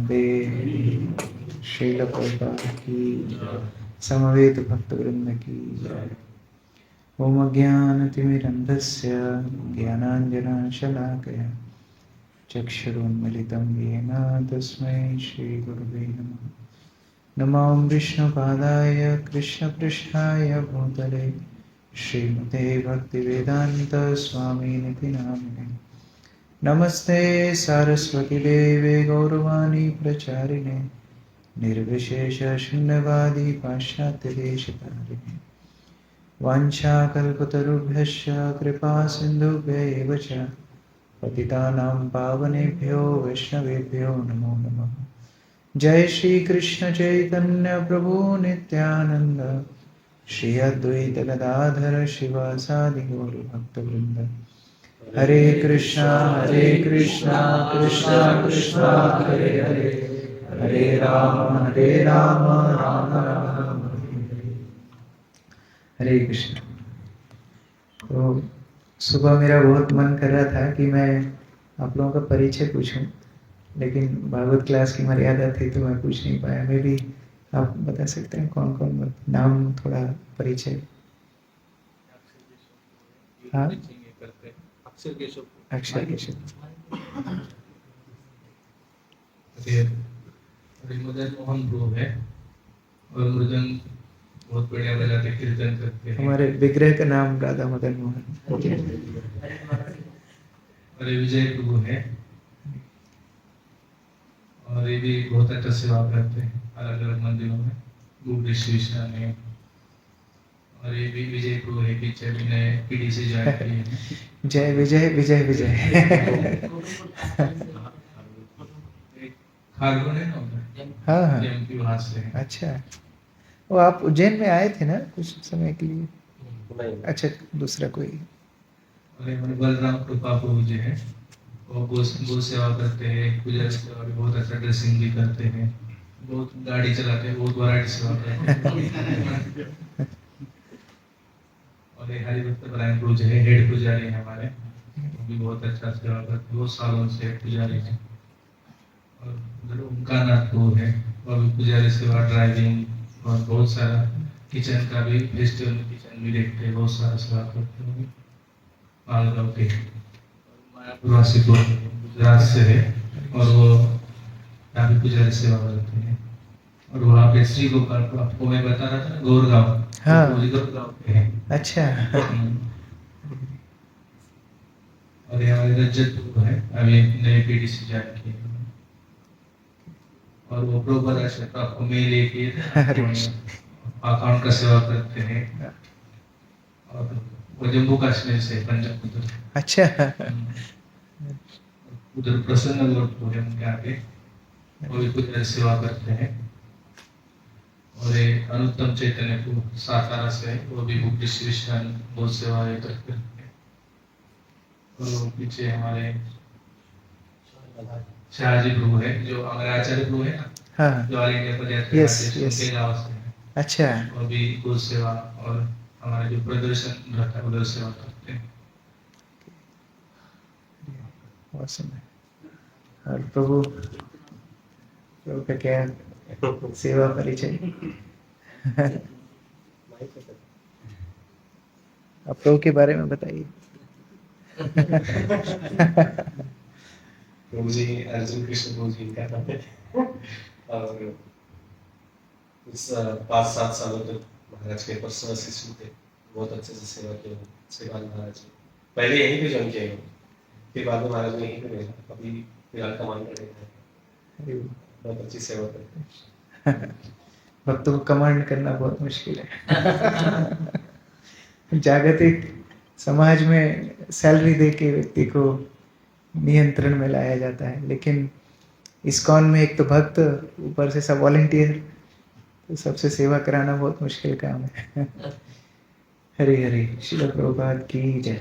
वंदे श्रील प्रभुपाद की समवेत भक्तवृंद की जय। ओम अज्ञानतिमिरन्धस्य ज्ञानाञ्जनशलाकया चक्षुरुन्मिलितं येन तस्मै श्रीगुरुवे नमः। नमो विष्णुपादाय कृष्णपृष्ठाय भूतले श्रीमते भक्तिवेदान्तस्वामिनिति नामिने। नमस्ते सारस्वती देवे गौरवाणी प्रचारिणे निर्विशेष शून्यवादी पाश्चात्यदेशतारिणे। वाञ्छाकल्पतरुभ्यश्च कृपा सिन्धुभ्यैव च पतितानां पावनेभ्यो वैष्णवेभ्यो नमो नमः। जय श्री कृष्ण चैतन्य प्रभु नित्यानंद श्री अद्वैत गदाधर शिवासादि गौर भक्तवृंद। हरे कृष्णा कृष्णा कृष्णा हरे हरे, हरे राम राम राम हरे हरे। हरे कृष्ण। तो सुबह मेरा बहुत मन कर रहा था कि मैं आप लोगों का परिचय पूछूं, लेकिन भागवत क्लास की मर्यादा थी तो मैं पूछ नहीं पाया। मैं भी आप बता सकते हैं कौन कौन नाम, थोड़ा परिचय। हाँ, अक्षर केशव। मदन मोहन प्रभु है और मृदंग बहुत बढ़िया बजाते, कीर्तन करते हैं। हमारे विग्रह का नाम राधा मदन मोहन। और विजय प्रभु है और ये भी बहुत अच्छा सेवा करते हैं अलग अलग मंदिरों में, विश्वेश्वर में। और ये भी विजय प्रभु है, पीछे भी नए पीढ़ी से ज्वाइन किए हैं। जय विजय विजय विजय। खारगोन है ना, हाँ हाँ, एमपी वहाँ से है। अच्छा, वो आप उज्जैन में आए थे ना कुछ समय के लिए? अच्छा, दूसरा कोई। और हमारे बलराम कृपा प्रभु जी है, वो गो सेवा करते हैं, पूजा सेवा भी बहुत अच्छा, ड्रेसिंग भी करते हैं, बहुत गाड़ी चलाते हैं, बहुत वैरायटी सेवा करते हैं। और ये हरिभक्त परायण प्रभु जी है, हेड पुजारी है हमारे, वो भी बहुत अच्छा सेवा करते हैं, बहुत सालों से पुजारी है। और उधर उनका नाथ प्रभु है, वो भी पुजारी सेवा, ड्राइविंग और बहुत सारा किचन का भी, फेस्टिवल किचन भी देखते हैं, बहुत सारा सेवा करते हैं। मालगांव के मायापुर गुजरात से है और वो यहाँ पे पुजारी सेवा करते हैं। और वहाँ पे श्री गोपाल को आपको मैं बता रहा था, गौरगांव। हाँ, गौरगांव के हैं। अच्छा। और ये हमारे रजत है, अभी नई पीढ़ी से ज्वाइन किए। और वो प्रभुपाद आश्रम का आपको मेल किए थे, अकाउंट का सेवा करते हैं। और वो जम्मू कश्मीर से, पंजाब उधर। अच्छा। उधर प्रसन्न लोग है उनके आगे, वो भी कुछ सेवा करते हैं। और ये अनुत्तम चैतन्य को सातारा से है, वो भी बुक डिस्ट्रीब्यूशन बहुत सेवाएं करते हैं। और पीछे हमारे शाहजी प्रभु है, जो हमारे आचार्य प्रभु है ना, हाँ, जो ऑल इंडिया पर जाते यस हैं, यस, उनके गाँव से है। अच्छा। और भी गो सेवा और हमारे जो प्रदर्शन रहता है उधर सेवा करते हैं। awesome है। और प्रभु का क्या सेवा परिचय? आप प्रभु के बारे में बताइए। प्रभु जी अर्जुन कृष्ण प्रभु जी का नाम है। और इस 5-7 सालों तक महाराज के पर्सनल असिस्टेंट थे, बहुत अच्छे से सेवा की श्रीमान महाराज जी। पहले यहीं पे ज्वाइन किया, फिर बाद में महाराज ने यहीं पे भेजा, अभी फिलहाल कमांड है, बहुत अच्छी सेवा करते हैं। भक्तों को कमांड करना बहुत मुश्किल है। जागतिक समाज में सैलरी दे के व्यक्ति को नियंत्रण में लाया जाता है, लेकिन इस्कॉन में एक तो भक्त, ऊपर से सब वॉलंटियर, तो सबसे सेवा कराना बहुत मुश्किल काम है। हरे हरे, श्रील प्रभुपाद की जय।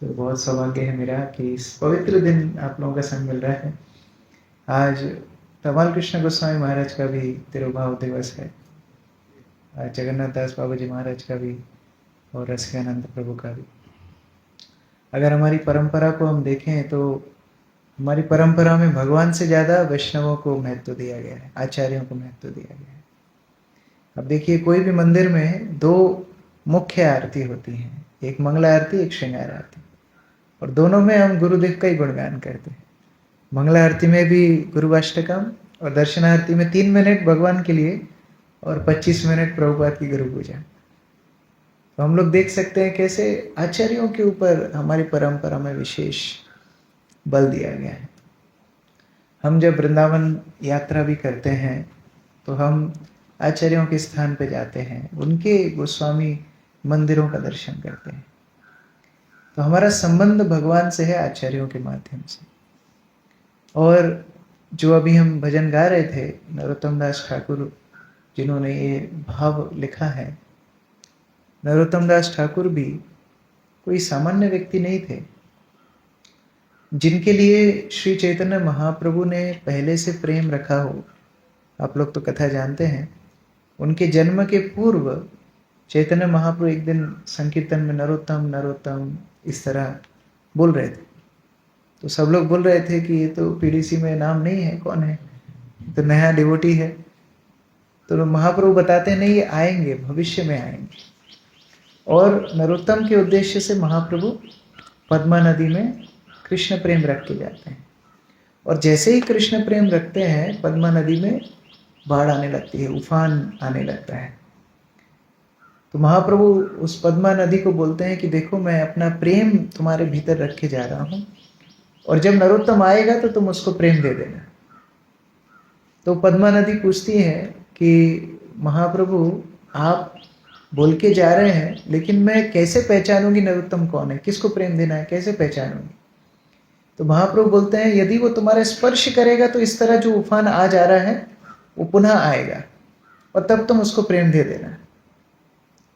तो बहुत सौभाग्य है मेरा कि इस पवित्र दिन आप लोगों का संग मिल रहा है। आज धमाल कृष्ण गोस्वामी महाराज का भी तिरुभाव दिवस है, आज जगन्नाथ दास बाबा जी महाराज का भी और रसिकानंद प्रभु का भी। अगर हमारी परंपरा को हम देखें तो हमारी परंपरा में भगवान से ज्यादा वैष्णवों को महत्व दिया गया है, आचार्यों को महत्व दिया गया है। अब देखिए कोई भी मंदिर में दो मुख्य आरती होती हैं, एक मंगला आरती, एक श्रृंगार आरती, और दोनों में हम गुरुदेव का ही गुणगान करते हैं। मंगला आरती में भी गुरुवाष्टकम और दर्शनारती में 3 मिनट भगवान के लिए और 25 मिनट प्रभुपाद की गुरु पूजा। तो हम लोग देख सकते हैं कैसे आचार्यों के ऊपर हमारी परंपरा में विशेष बल दिया गया है। हम जब वृंदावन यात्रा भी करते हैं तो हम आचार्यों के स्थान पे जाते हैं, उनके गोस्वामी मंदिरों का दर्शन करते हैं। तो हमारा संबंध भगवान से है आचार्यों के माध्यम से। और जो अभी हम भजन गा रहे थे, नरोत्तम दास ठाकुर जिन्होंने ये भाव लिखा है, नरोत्तम दास ठाकुर भी कोई सामान्य व्यक्ति नहीं थे, जिनके लिए श्री चैतन्य महाप्रभु ने पहले से प्रेम रखा हो। आप लोग तो कथा जानते हैं, उनके जन्म के पूर्व चैतन्य महाप्रभु एक दिन संकीर्तन में नरोत्तम नरोत्तम इस तरह बोल रहे थे। तो सब लोग बोल रहे थे कि ये तो पीडीसी में नाम नहीं है, कौन है, तो नया डिवोटी है। तो महाप्रभु बताते नहीं, ये आएंगे, भविष्य में आएंगे। और नरोत्तम के उद्देश्य से महाप्रभु पद्मा नदी में कृष्ण प्रेम रख के जाते हैं, और जैसे ही कृष्ण प्रेम रखते हैं पद्मा नदी में बाढ़ आने लगती है, उफान आने लगता है। तो महाप्रभु उस पद्मा नदी को बोलते हैं कि देखो मैं अपना प्रेम तुम्हारे भीतर रख के जा रहा हूं, और जब नरोत्तम आएगा तो तुम उसको प्रेम दे देना। तो पद्मा नदी पूछती है कि महाप्रभु आप बोल के जा रहे हैं, लेकिन मैं कैसे पहचानूंगी नरोत्तम कौन है, किसको प्रेम देना है, कैसे पहचानूंगी। तो महाप्रभु बोलते हैं यदि वो तुम्हारा स्पर्श करेगा तो इस तरह जो उफान आ जा रहा है वो पुनः आएगा, और तब तुम उसको प्रेम दे देना।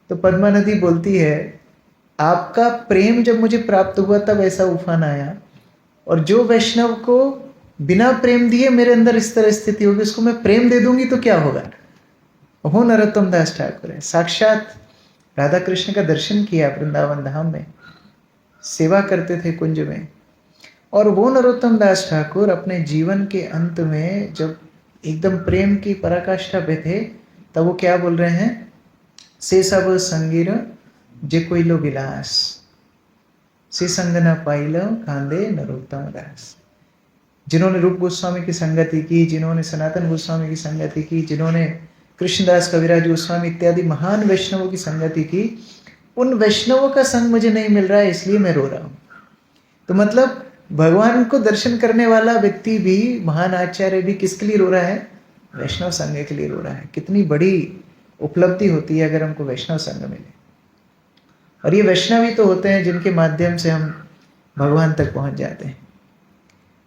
तो पद्मा नदी बोलती है आपका प्रेम जब मुझे प्राप्त हुआ तब ऐसा उफान आया, और जो वैष्णव को बिना प्रेम दिए मेरे अंदर इस तरह स्थिति होगी, उसको मैं प्रेम दे दूंगी तो क्या होगा। वो नरोत्तम दास ठाकुर है, साक्षात राधा कृष्ण का दर्शन किया वृंदावन धाम में, सेवा करते थे कुंज में। और वो नरोत्तम दास ठाकुर अपने जीवन के अंत में जब एकदम प्रेम की पराकाष्ठा पे थे, तब वो क्या बोल रहे हैं, से सब संगीर जे कोई लो विलास, से संग न पाइलो कांदे नरोत्तम दास। जिन्होंने रूप गोस्वामी की संगति की, जिन्होंने सनातन गोस्वामी की संगति की, जिन्होंने कृष्णदास कविराज गोस्वामी इत्यादि महान वैष्णवों की संगति की, उन वैष्णवों का संग मुझे नहीं मिल रहा है, इसलिए मैं रो रहा हूं। तो मतलब भगवान को दर्शन करने वाला व्यक्ति भी, महान आचार्य भी किसके लिए रो रहा है, वैष्णव संग के लिए रो रहा है। कितनी बड़ी उपलब्धि होती है अगर हमको वैष्णव संग मिले। और ये वैष्णव ही तो होते हैं जिनके माध्यम से हम भगवान तक पहुंच जाते हैं।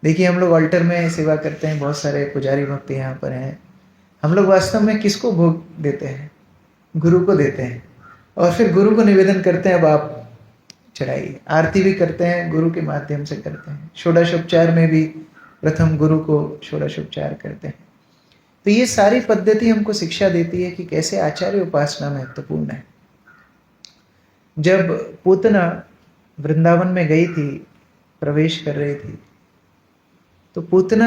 देखिए हम लोग अल्टर में सेवा करते हैं, बहुत सारे पुजारी भक्त यहाँ पर हैं। हम लोग वास्तव में किसको भोग देते हैं, गुरु को देते हैं, और फिर गुरु को निवेदन करते हैं अब आप चढ़ाइए। आरती भी करते हैं गुरु के माध्यम से करते हैं, षोडशोपचार में भी प्रथम गुरु को षोडशोपचार करते हैं। तो ये सारी पद्धति हमको शिक्षा देती है कि कैसे आचार्य उपासना महत्वपूर्ण है। जब पूतना वृंदावन में गई थी, प्रवेश कर रही थी, तो पूतना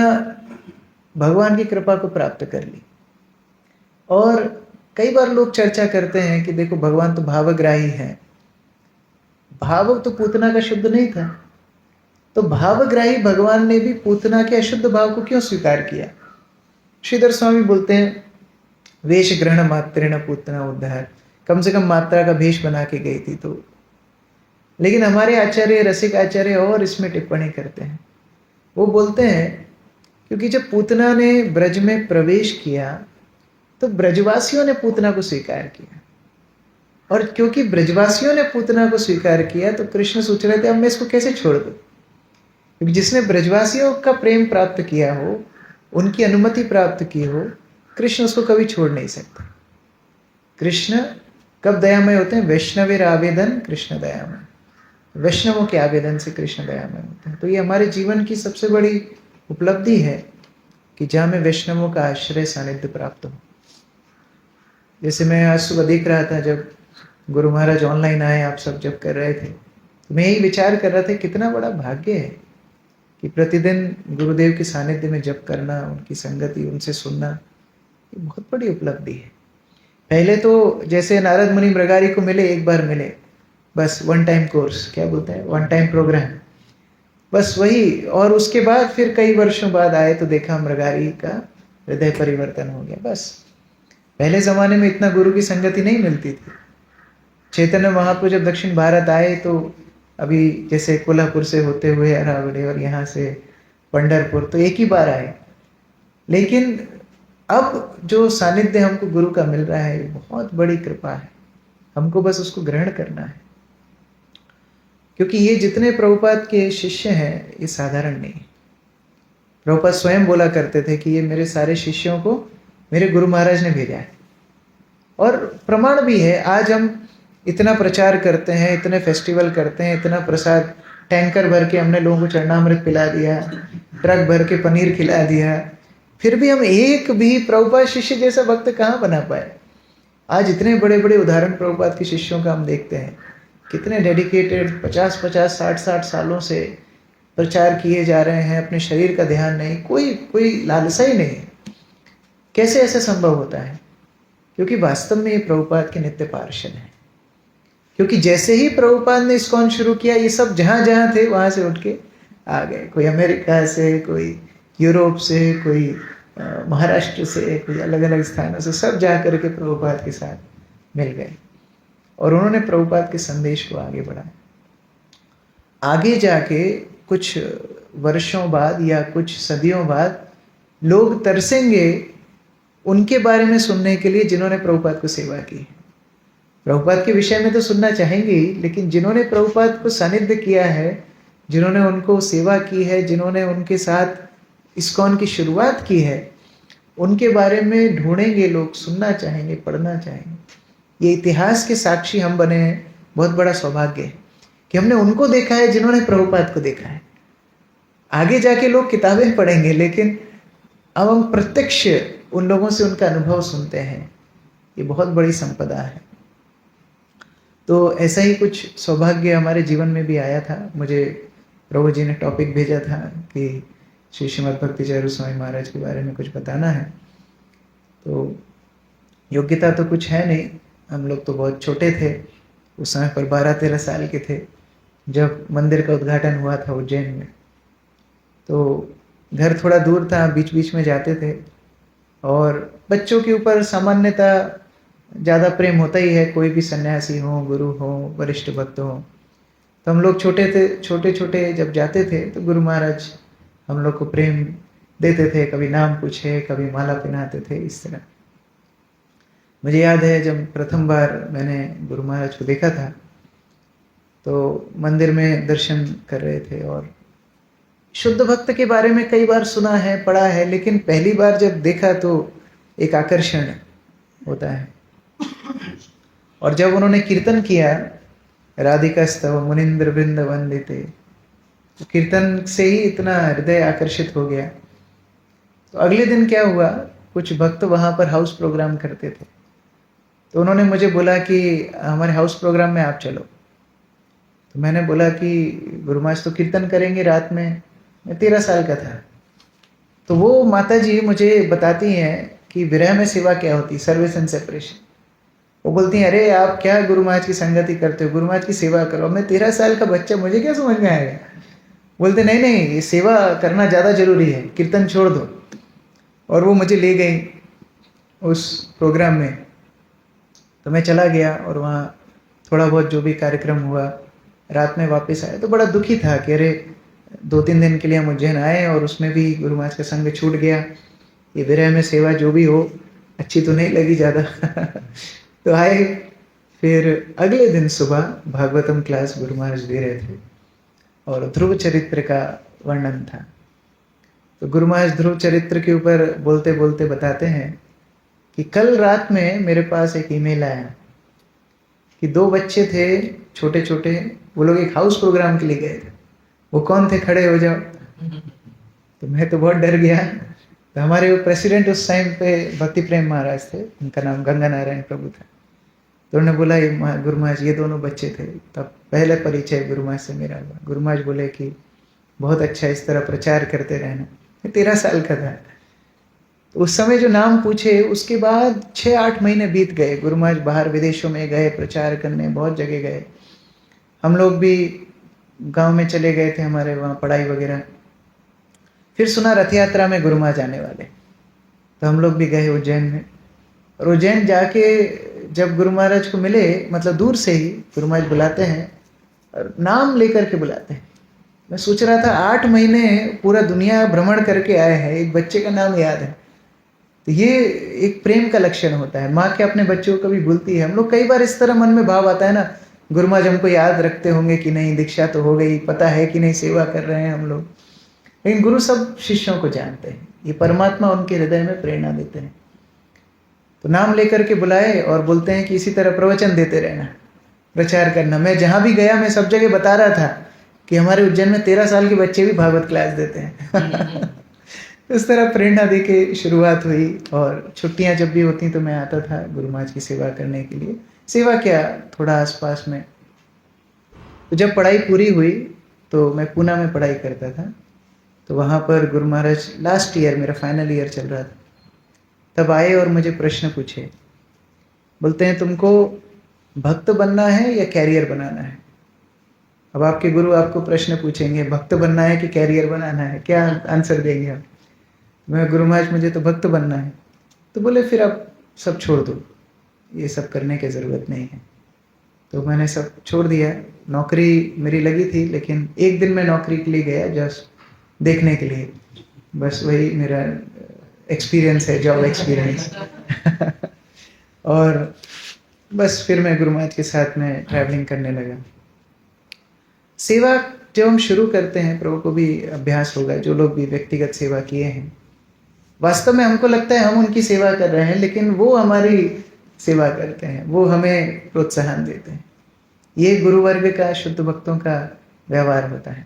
भगवान की कृपा को प्राप्त कर ली। और कई बार लोग चर्चा करते हैं कि देखो भगवान तो भावग्राही है, भाव तो पूतना का शुद्ध नहीं था, तो भावग्राही भगवान ने भी पूतना के अशुद्ध भाव को क्यों स्वीकार किया। श्रीधर स्वामी बोलते हैं वेश ग्रहण मात्रेण पूतना उद्धार, कम से कम मात्रा का भेष बना के गई थी। तो लेकिन हमारे आचार्य रसिक आचार्य और इसमें टिप्पणी करते हैं, वो बोलते हैं क्योंकि जब पूतना ने ब्रज में प्रवेश किया तो ब्रजवासियों ने पूतना को स्वीकार किया, और क्योंकि ब्रजवासियों ने पूतना को स्वीकार किया तो कृष्ण सोच रहे थे अब मैं इसको कैसे छोड़ दूं, क्योंकि जिसने ब्रजवासियों का प्रेम प्राप्त किया हो, उनकी अनुमति प्राप्त की हो, कृष्ण उसको कभी छोड़ नहीं सकता। कृष्ण कब दयामय होते हैं, वैष्णवेर आवेदन कृष्ण दयामय, वैष्णवों के आवेदन से कृष्ण दयामय होते हैं। तो ये हमारे जीवन की सबसे बड़ी उपलब्धि है कि जहाँ में वैष्णवों का आश्रय सानिध्य प्राप्त हो। जैसे मैं आज सुबह देख रहा था, जब गुरु महाराज ऑनलाइन आए, आप सब जब कर रहे थे, तो मैं यही विचार कर रहा था कितना बड़ा भाग्य है कि प्रतिदिन गुरुदेव के सानिध्य में जप करना, उनकी संगति, उनसे सुनना, ये बहुत बड़ी उपलब्धि है। पहले तो जैसे नारद मुनि मृगारी को मिले, एक बार मिले, बस वन टाइम कोर्स, क्या बोलते हैं, वन टाइम प्रोग्राम, बस वही। और उसके बाद फिर कई वर्षों बाद आए तो देखा मृगारी का हृदय परिवर्तन हो गया। बस पहले जमाने में इतना गुरु की संगति नहीं मिलती थी। चैतन्य महाप्रभु जब दक्षिण भारत आए तो अभी जैसे कोल्हापुर से होते हुए अरावली और यहाँ से पंढरपुर तो एक ही बार आए, लेकिन अब जो सानिध्य हमको गुरु का मिल रहा है, बहुत बड़ी कृपा है। हमको बस उसको ग्रहण करना है, क्योंकि ये जितने प्रभुपाद के शिष्य हैं ये साधारण नहीं। प्रभुपाद स्वयं बोला करते थे कि ये मेरे सारे शिष्यों को मेरे गुरु महाराज ने भेजा है, और प्रमाण भी है। आज हम इतना प्रचार करते हैं, इतने फेस्टिवल करते हैं, इतना प्रसाद, टैंकर भर के हमने लोगों को चरणामृत पिला दिया, ट्रक भर के पनीर खिला दिया, फिर भी हम एक भी प्रभुपाद शिष्य जैसा भक्त कहाँ बना पाए। आज इतने बड़े बड़े उदाहरण प्रभुपाद के शिष्यों का हम देखते हैं, कितने डेडिकेटेड, 50-50, 60-60 सालों से प्रचार किए जा रहे हैं, अपने शरीर का ध्यान नहीं, कोई लालसा ही नहीं। कैसे ऐसा संभव होता है? क्योंकि वास्तव में ये प्रभुपाद के नित्य पार्षद हैं। क्योंकि जैसे ही प्रभुपाद ने इस्कॉन शुरू किया, ये सब जहाँ जहाँ थे वहाँ से उठ के आ गए। कोई अमेरिका से, कोई यूरोप से, कोई महाराष्ट्र से, कोई अलग अलग स्थानों से, सब जा करके प्रभुपाद के साथ मिल गए और उन्होंने प्रभुपाद के संदेश को आगे बढ़ाया। आगे जाके कुछ वर्षों बाद या कुछ सदियों बाद लोग तरसेंगे उनके बारे में सुनने के लिए जिन्होंने प्रभुपाद को सेवा की। प्रभुपाद के विषय में तो सुनना चाहेंगे ही, लेकिन जिन्होंने प्रभुपाद को सानिध्य किया है, जिन्होंने उनको सेवा की है, जिन्होंने उनके साथ इस्कॉन की शुरुआत की है, उनके बारे में ढूंढेंगे लोग, सुनना चाहेंगे, पढ़ना चाहेंगे। ये इतिहास के साक्षी हम बने हैं। बहुत बड़ा सौभाग्य है कि हमने उनको देखा है जिन्होंने प्रभुपाद को देखा है। आगे जाके लोग किताबें पढ़ेंगे, लेकिन अब हम प्रत्यक्ष उन लोगों से उनका अनुभव सुनते हैं। ये बहुत बड़ी संपदा है। तो ऐसा ही कुछ सौभाग्य हमारे जीवन में भी आया था। मुझे प्रभु जी ने टॉपिक भेजा था कि श्री श्रीमद् भक्ति चारू स्वामी महाराज के बारे में कुछ बताना है। तो योग्यता तो कुछ है नहीं, हम लोग तो बहुत छोटे थे उस समय पर, 12-13 साल के थे जब मंदिर का उद्घाटन हुआ था उज्जैन में। तो घर थोड़ा दूर था, बीच बीच में जाते थे, और बच्चों के ऊपर सामान्यतः ज़्यादा प्रेम होता ही है, कोई भी सन्यासी हो, गुरु हो, वरिष्ठ भक्त हो। तो हम लोग छोटे छोटे जब जाते थे तो गुरु महाराज हम लोग को प्रेम देते थे, कभी नाम पूछे, कभी माला पहनाते थे, इस तरह। मुझे याद है जब प्रथम बार मैंने गुरु महाराज को देखा था तो मंदिर में दर्शन कर रहे थे, और शुद्ध भक्त के बारे में कई बार सुना है, पढ़ा है, लेकिन पहली बार जब देखा तो एक आकर्षण होता है। और जब उन्होंने कीर्तन किया, राधिका स्तव मुनिंद्र वृंद वंदिते, तो कीर्तन से ही इतना हृदय आकर्षित हो गया। तो अगले दिन क्या हुआ, कुछ भक्त वहाँ पर हाउस प्रोग्राम करते थे, तो उन्होंने मुझे बोला कि हमारे हाउस प्रोग्राम में आप चलो। तो मैंने बोला कि गुरु महाराज तो कीर्तन करेंगे रात में। मैं 13 साल का था। तो वो माता जी मुझे बताती हैं कि विरह में सेवा क्या होती, सर्विस एंड सेपरेशन। वो बोलती हैं, अरे आप क्या गुरु महाराज की संगति करते हो, गुरु महाराज की सेवा करो। मैं 13 साल का बच्चा, मुझे क्या समझ में आएगा। बोलते नहीं नहीं, ये सेवा करना ज़्यादा जरूरी है, कीर्तन छोड़ दो। और वो मुझे ले गई उस प्रोग्राम में। तो मैं चला गया और वहाँ थोड़ा बहुत जो भी कार्यक्रम हुआ, रात में वापस आया तो बड़ा दुखी था कि अरे 2-3 दिन के लिए हम उज्जैन आए और उसमें भी गुरु महाराज का संग छूट गया। ये विरह में सेवा जो भी हो अच्छी तो नहीं लगी ज़्यादा। तो आए, फिर अगले दिन सुबह भागवतम क्लास गुरु महाराज दे रहे थे और ध्रुव चरित्र का वर्णन था। तो गुरु महाराज ध्रुव चरित्र के ऊपर बोलते बोलते बताते हैं कि कल रात में मेरे पास एक ईमेल आया कि 2 बच्चे थे छोटे छोटे, वो लोग एक हाउस प्रोग्राम के लिए गए थे। वो कौन थे, खड़े हो जाओ। तो मैं तो बहुत डर गया। तो हमारे प्रेसिडेंट उस टाइम पे भक्ति प्रेम महाराज थे, उनका नाम गंगा नारायण प्रभु था। तो उन्होंने बोला ये गुरु महाराज ये दोनों बच्चे थे। तब पहले परिचय गुरु महाराज से मेरा हुआ। गुरु महाराज बोले कि बहुत अच्छा इस तरह प्रचार करते रहना। मैं 13 साल का था। तो उस समय जो नाम पूछे, उसके बाद 6-8 महीने बीत गए। गुरु महाराज बाहर विदेशों में गए प्रचार करने, बहुत जगह गए। हम लोग भी गांव में चले गए थे, हमारे वहाँ पढ़ाई वगैरह। फिर सुना रथ यात्रा में गुरु महाराज आने वाले, तो हम लोग भी गए उज्जैन में। और उज्जैन जाके जब गुरु महाराज को मिले, मतलब दूर से ही गुरु महाराज बुलाते हैं और नाम लेकर के बुलाते हैं। मैं सोच रहा था 8 महीने पूरा दुनिया भ्रमण करके आए हैं, एक बच्चे का नाम याद है। तो ये एक प्रेम का लक्षण होता है। माँ के अपने बच्चों को भी भूलती है। हम लोग कई बार इस तरह मन में भाव आता है ना, गुरु महाराज हमको याद रखते होंगे कि नहीं, दीक्षा तो हो गई, पता है कि नहीं सेवा कर रहे हैं हम लोग। लेकिन गुरु सब शिष्यों को जानते हैं, ये परमात्मा उनके हृदय में प्रेरणा देते हैं। तो नाम लेकर के बुलाए और बोलते हैं कि इसी तरह प्रवचन देते रहना, प्रचार करना। मैं जहाँ भी गया मैं सब जगह बता रहा था कि हमारे उज्जैन में 13 साल के बच्चे भी भागवत क्लास देते हैं। इस तरह प्रेरणा दे के शुरुआत हुई। और छुट्टियां जब भी होती तो मैं आता था गुरु महाराज की सेवा करने के लिए। सेवा क्या, थोड़ा आसपास में। तो जब पढ़ाई पूरी हुई तो मैं पूना में पढ़ाई करता था। तो वहाँ पर गुरु महाराज, लास्ट ईयर मेरा फाइनल ईयर चल रहा था, तब आए और मुझे प्रश्न पूछे। बोलते हैं तुमको भक्त बनना है या कैरियर बनाना है? अब आपके गुरु आपको प्रश्न पूछेंगे, भक्त बनना है कि कैरियर बनाना है, क्या आंसर देंगे आप? मैं, गुरु महाराज मुझे तो भक्त बनना है। तो बोले फिर आप सब छोड़ दो, ये सब करने की ज़रूरत नहीं है। तो मैंने सब छोड़ दिया। नौकरी मेरी लगी थी, लेकिन एक दिन मैं नौकरी के लिए गया जस्ट देखने के लिए, बस वही मेरा एक्सपीरियंस है, जॉब एक्सपीरियंस। और बस फिर मैं गुरु महाराज के साथ में ट्रैवलिंग करने लगा। सेवा जब हम शुरू करते हैं, प्रभु को भी अभ्यास होगा, जो लोग भी व्यक्तिगत सेवा किए हैं, वास्तव में हमको लगता है हम उनकी सेवा कर रहे हैं, लेकिन वो हमारी सेवा करते हैं, वो हमें प्रोत्साहन देते हैं। ये गुरु वर्ग का, शुद्ध भक्तों का व्यवहार होता है।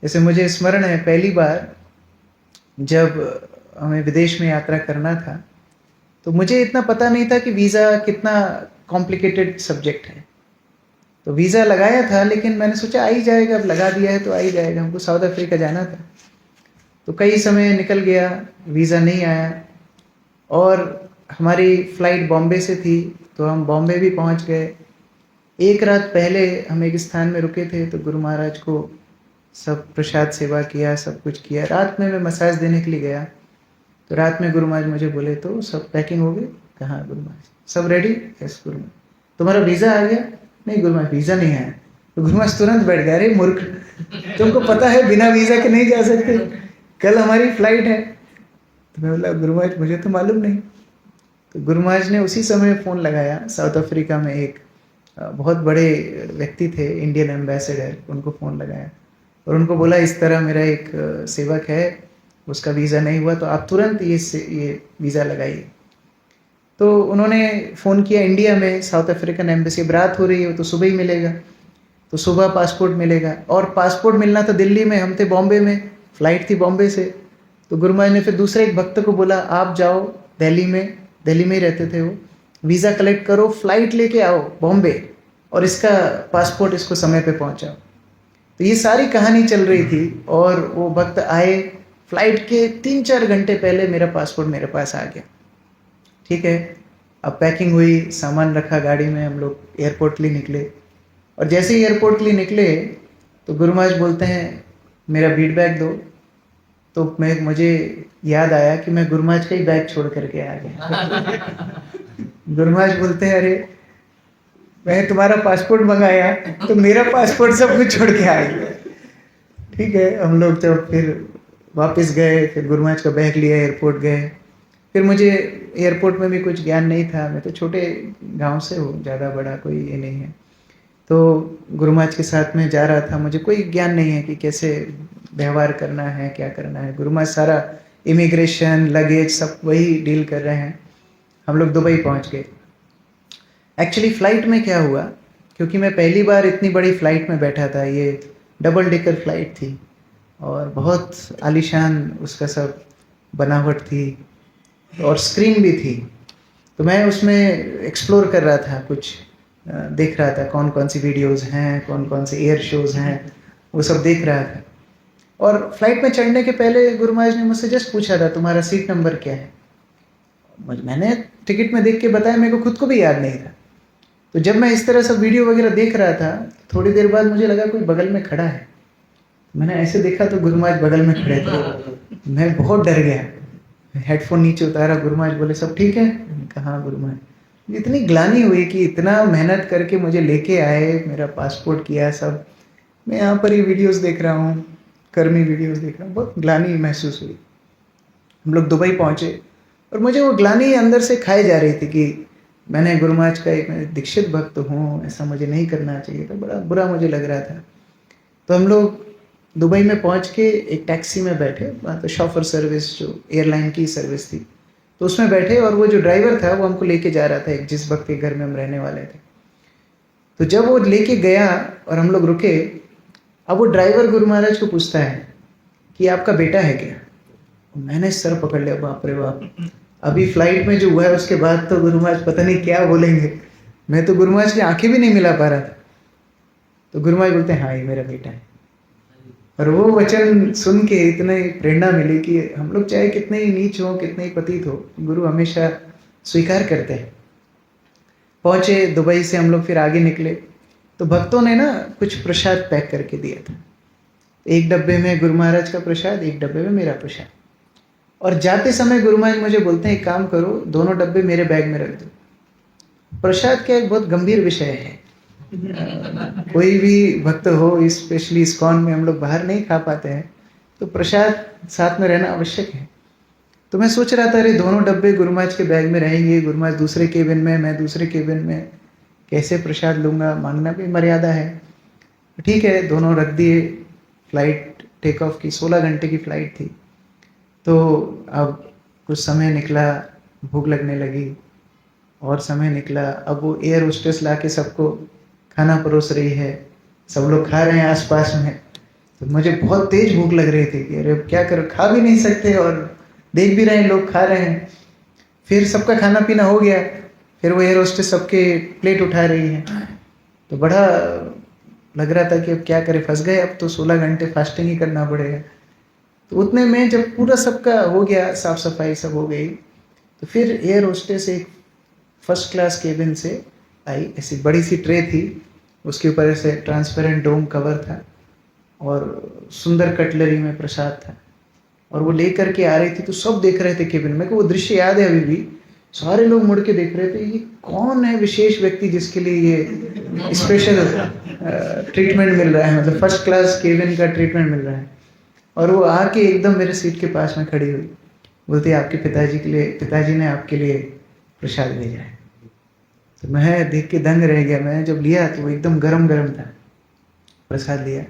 जैसे मुझे स्मरण है, पहली बार जब हमें विदेश में यात्रा करना था, तो मुझे इतना पता नहीं था कि वीज़ा कितना कॉम्प्लिकेटेड सब्जेक्ट है। तो वीज़ा लगाया था, लेकिन मैंने सोचा आ ही जाएगा, अब लगा दिया है तो आ ही जाएगा। हमको साउथ अफ्रीका जाना था। तो कई समय निकल गया, वीज़ा नहीं आया। और हमारी फ़्लाइट बॉम्बे से थी, तो हम बॉम्बे भी पहुंच गए। एक रात पहले हम एक स्थान में रुके थे, तो गुरु महाराज को सब प्रसाद सेवा किया, सब कुछ किया। रात में मैं मसाज देने के लिए गया, तो रात में गुरु महाराज मुझे बोले, तो सब पैकिंग हो गई? कहाँ गुरु महाराज, सब रेडी? यस गुरु महाराज। तुम्हारा वीज़ा आ गया? नहीं गुरु महाराज, वीज़ा नहीं आया। तो गुरु महाराज तुरंत बैठ गए, अरे मूर्ख, तुमको पता है बिना वीज़ा के नहीं जा सकते, कल हमारी फ्लाइट है। तो मैं बोला, गुरु महाराज मुझे तो मालूम नहीं। तो गुरु महाराज ने उसी समय फ़ोन लगाया। साउथ अफ्रीका में एक बहुत बड़े व्यक्ति थे, इंडियन एम्बेसडर, उनको फ़ोन लगाया और उनको बोला, इस तरह मेरा एक सेवक है, उसका वीज़ा नहीं हुआ, तो आप तुरंत ये वीज़ा लगाइए। तो उन्होंने फ़ोन किया इंडिया में, साउथ अफ्रीकन एम्बेसी। रात हो रही है तो सुबह ही मिलेगा, तो सुबह पासपोर्ट मिलेगा। और पासपोर्ट मिलना था दिल्ली में, हम थे बॉम्बे में, फ़्लाइट थी बॉम्बे से। तो गुरु महाराज ने फिर दूसरे एक भक्त को बोला, आप जाओ दिल्ली में ही रहते थे वो, वीज़ा कलेक्ट करो, फ़्लाइट लेके आओ बॉम्बे और इसका पासपोर्ट इसको समय पे पहुंचाओ। तो ये सारी कहानी चल रही थी। और वो भक्त आए, फ़्लाइट के 3-4 घंटे पहले मेरा पासपोर्ट मेरे पास आ गया। ठीक है, अब पैकिंग हुई, सामान रखा गाड़ी में, हम लोग एयरपोर्ट के लिए निकले। और जैसे ही एयरपोर्ट के लिए निकले तो गुरु महाराज बोलते हैं, मेरा बीट बैग दो। तो मुझे याद आया कि मैं गुरु महाराज का ही बैग छोड़ करके आ गया। गुरु महाराज बोलते हैं, अरे मैं तुम्हारा पासपोर्ट मंगाया तो मेरा पासपोर्ट सब कुछ छोड़ के आ गया। ठीक है, हम लोग जब फिर वापस गए, फिर गुरु महाराज का बैग लिया, एयरपोर्ट गए। फिर मुझे एयरपोर्ट में भी कुछ ज्ञान नहीं था, मैं तो छोटे गांव से हूँ, ज़्यादा बड़ा कोई ये नहीं है। तो गुरु महाराज के साथ में जा रहा था, मुझे कोई ज्ञान नहीं है कि कैसे व्यवहार करना है, क्या करना है। गुरु महाराज सारा इमिग्रेशन, लगेज सब वही डील कर रहे हैं। हम लोग दुबई पहुंच गए। एक्चुअली फ़्लाइट में क्या हुआ, क्योंकि मैं पहली बार इतनी बड़ी फ़्लाइट में बैठा था, ये डबल डेकर फ़्लाइट थी और बहुत आलीशान उसका सब बनावट थी और स्क्रीन भी थी। तो मैं उसमें एक्सप्लोर कर रहा था, कुछ देख रहा था, कौन कौन सी वीडियोज़ हैं, कौन कौन से एयर शोज़ हैं, वो सब देख रहा था। और फ्लाइट में चढ़ने के पहले गुरु महाराज ने मुझसे जस्ट पूछा था तुम्हारा सीट नंबर क्या है। मैंने टिकट में देख के बताया, मेरे को खुद को भी याद नहीं था। तो जब मैं इस तरह सब वीडियो वगैरह देख रहा था, थोड़ी देर बाद मुझे लगा कोई बगल में खड़ा है। मैंने ऐसे देखा तो गुरु महाराज बगल में खड़े थे। मैं बहुत डर गया, हेडफोन नीचे उतारा, गुरु महाराज बोले सब ठीक है? कहा गुरु महाराज। इतनी ग्लानि हुई कि इतना मेहनत करके मुझे लेके आए, मेरा पासपोर्ट किया सब, मैं यहाँ पर ही वीडियोस देख रहा हूँ, कर्मी वीडियोस देख रहा हूँ। बहुत ग्लानि महसूस हुई। हम लोग दुबई पहुँचे और मुझे वो ग्लानि अंदर से खाई जा रही थी कि मैंने गुरु महाराज का एक दीक्षित भक्त हूँ, ऐसा मुझे नहीं करना चाहिए था, बड़ा बुरा मुझे लग रहा था। तो हम लोग दुबई में पहुँच के एक टैक्सी में बैठे, तो शॉफर सर्विस जो एयरलाइन की सर्विस थी, तो उसमें बैठे और वो जो ड्राइवर था वो हमको लेके जा रहा था एक जिस भक्त के घर में हम रहने वाले थे। तो जब वो लेके गया और हम लोग रुके, अब वो ड्राइवर गुरु महाराज को पूछता है कि आपका बेटा है क्या? मैंने सर पकड़ लिया, बाप रे बाप, अभी फ्लाइट में जो हुआ है उसके बाद तो गुरु महाराज पता नहीं क्या बोलेंगे। मैं तो गुरु महाराज की आंखें भी नहीं मिला पा रहा था। तो गुरु महाराज बोलते हैं हाँ ये मेरा बेटा है। और वो वचन सुन के इतने प्रेरणा मिली कि हम लोग चाहे कितने ही नीच हो, कितने ही पतित हो, गुरु हमेशा स्वीकार करते हैं। पहुँचे दुबई से हम लोग फिर आगे निकले, तो भक्तों ने ना कुछ प्रसाद पैक करके दिया था। एक डब्बे में गुरु महाराज का प्रसाद, एक डब्बे में मेरा प्रसाद। और जाते समय गुरु महाराज मुझे बोलते हैं एक काम करो, दोनों डब्बे मेरे बैग में रख दो। प्रसाद क्या एक बहुत गंभीर विषय है। कोई भी भक्त हो, स्पेशली इस्कॉन में हम लोग बाहर नहीं खा पाते हैं, तो प्रसाद साथ में रहना आवश्यक है। तो मैं सोच रहा था अरे दोनों डब्बे गुरु महाराज के बैग में रहेंगे, गुरु महाराज दूसरे केबिन में, मैं दूसरे केबिन में, कैसे प्रसाद लूँगा, मांगना भी मर्यादा है। ठीक है, दोनों रख दिए। फ्लाइट टेक ऑफ की 16 घंटे की फ़्लाइट थी। तो अब कुछ समय निकला, भूख लगने लगी, और समय निकला। अब वो एयर होस्टेस ला के सबको खाना परोस रही है, सब लोग खा रहे हैं आसपास में। तो मुझे बहुत तेज भूख लग रही थी कि अरे क्या करो, खा भी नहीं सकते और देख भी रहे हैं लोग खा रहे हैं। फिर सबका खाना पीना हो गया, फिर वो एयर होस्टेस सबके प्लेट उठा रही है। तो बड़ा लग रहा था कि अब क्या करें, फंस गए, अब तो 16 घंटे फास्टिंग ही करना पड़ेगा। तो उतने में जब पूरा सबका हो गया, साफ सफाई सब हो गई, तो फिर एयर होस्टेस एक फर्स्ट क्लास केबिन से आई। ऐसी बड़ी सी ट्रे थी, उसके ऊपर ऐसे ट्रांसपेरेंट डोम कवर था और सुंदर कटलरी में प्रसाद था, और वो लेकर के आ रही थी। तो सब देख रहे थे केबिन में, वो दृश्य याद है अभी भी। सारे लोग मुड़ के देख रहे थे, ये कौन है विशेष व्यक्ति जिसके लिए ये स्पेशल ट्रीटमेंट मिल रहा है, मतलब फर्स्ट क्लास केबिन का ट्रीटमेंट मिल रहा है। और वो आके एकदम मेरे सीट के पास में खड़ी हुई, बोलती आपके पिताजी के लिए, पिताजी ने आपके लिए प्रसाद भेजा है। तो मैं देख के दंग रह गया। मैं जब लिया तो वो एकदम गरम गरम था, प्रसाद लिया।